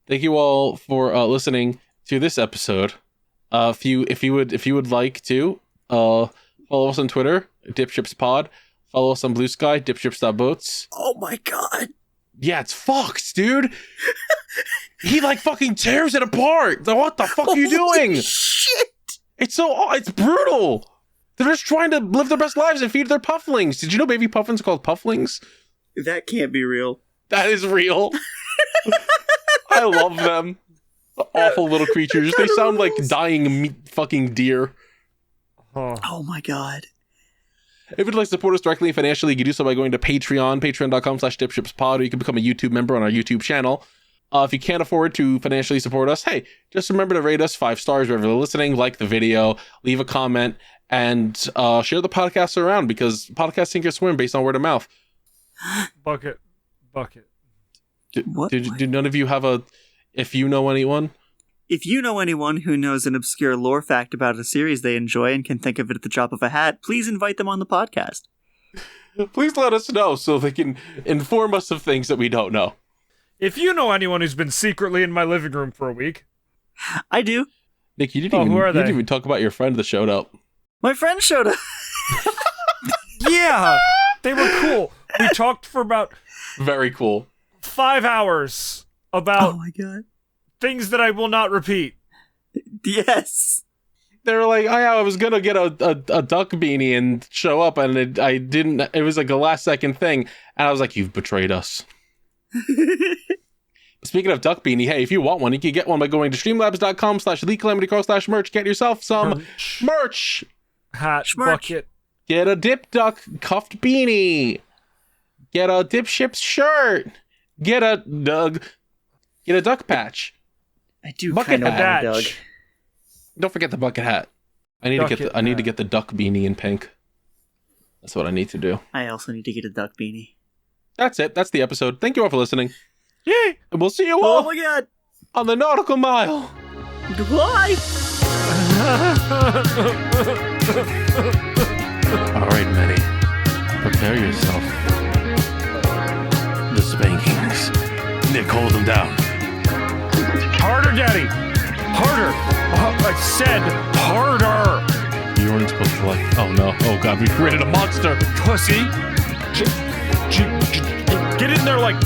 Thank you all for listening to this episode. If you would like to follow us on Twitter, DipShipsPod. Follow us on Blue Sky, dipships.boats. Oh my god. Yeah, it's Fox, dude. He like fucking tears it apart. What the fuck are you doing? Shit. It's brutal. They're just trying to live their best lives and feed their pufflings. Did you know baby puffins are called pufflings? That can't be real. That is real. I love them. Awful little creatures. They sound like dying fucking deer. Oh my god. If you'd like to support us directly and financially, you can do so by going to Patreon, patreon.com/dipshipspod, or you can become a YouTube member on our YouTube channel. If you can't afford to financially support us, hey, just remember to rate us 5 stars wherever you're listening, like the video, leave a comment, and share the podcast around because podcasts sink or swim based on word of mouth. Bucket. Do none of you have if you know anyone? If you know anyone who knows an obscure lore fact about a series they enjoy and can think of it at the drop of a hat, please invite them on the podcast. Please let us know so they can inform us of things that we don't know. If you know anyone who's been secretly in my living room for a week. I do. Nick, you didn't even talk about your friend that showed up. My friend showed up. Yeah, they were cool. We talked for about... Very cool. 5 hours about... Oh my god. Things that I will not repeat. Yes. They were like, oh yeah, I was gonna get a duck beanie and show up, and I didn't. It was like a last second thing, and I was like, you've betrayed us. Speaking of duck beanie, hey, if you want one, you can get one by going to streamlabs.com/LeadCalamityCarl/merch. Get yourself some merch. Hat, bucket. Get a Dip Duck cuffed beanie. Get a DipShips shirt. Get a duck patch. I do kind of have a Doug. Don't forget the bucket hat. I need to get the duck beanie in pink. That's what I need to do. I also need to get a duck beanie. That's it. That's the episode. Thank you all for listening. Yay! And we'll see you all. Oh my god! On the Nautical Mile. Goodbye. All right, Manny. Prepare yourself. The spankings. Nick, hold them down. Harder, Daddy! Harder! I said harder! You weren't supposed to oh no. Oh god, we created a monster! Pussy! Get in there like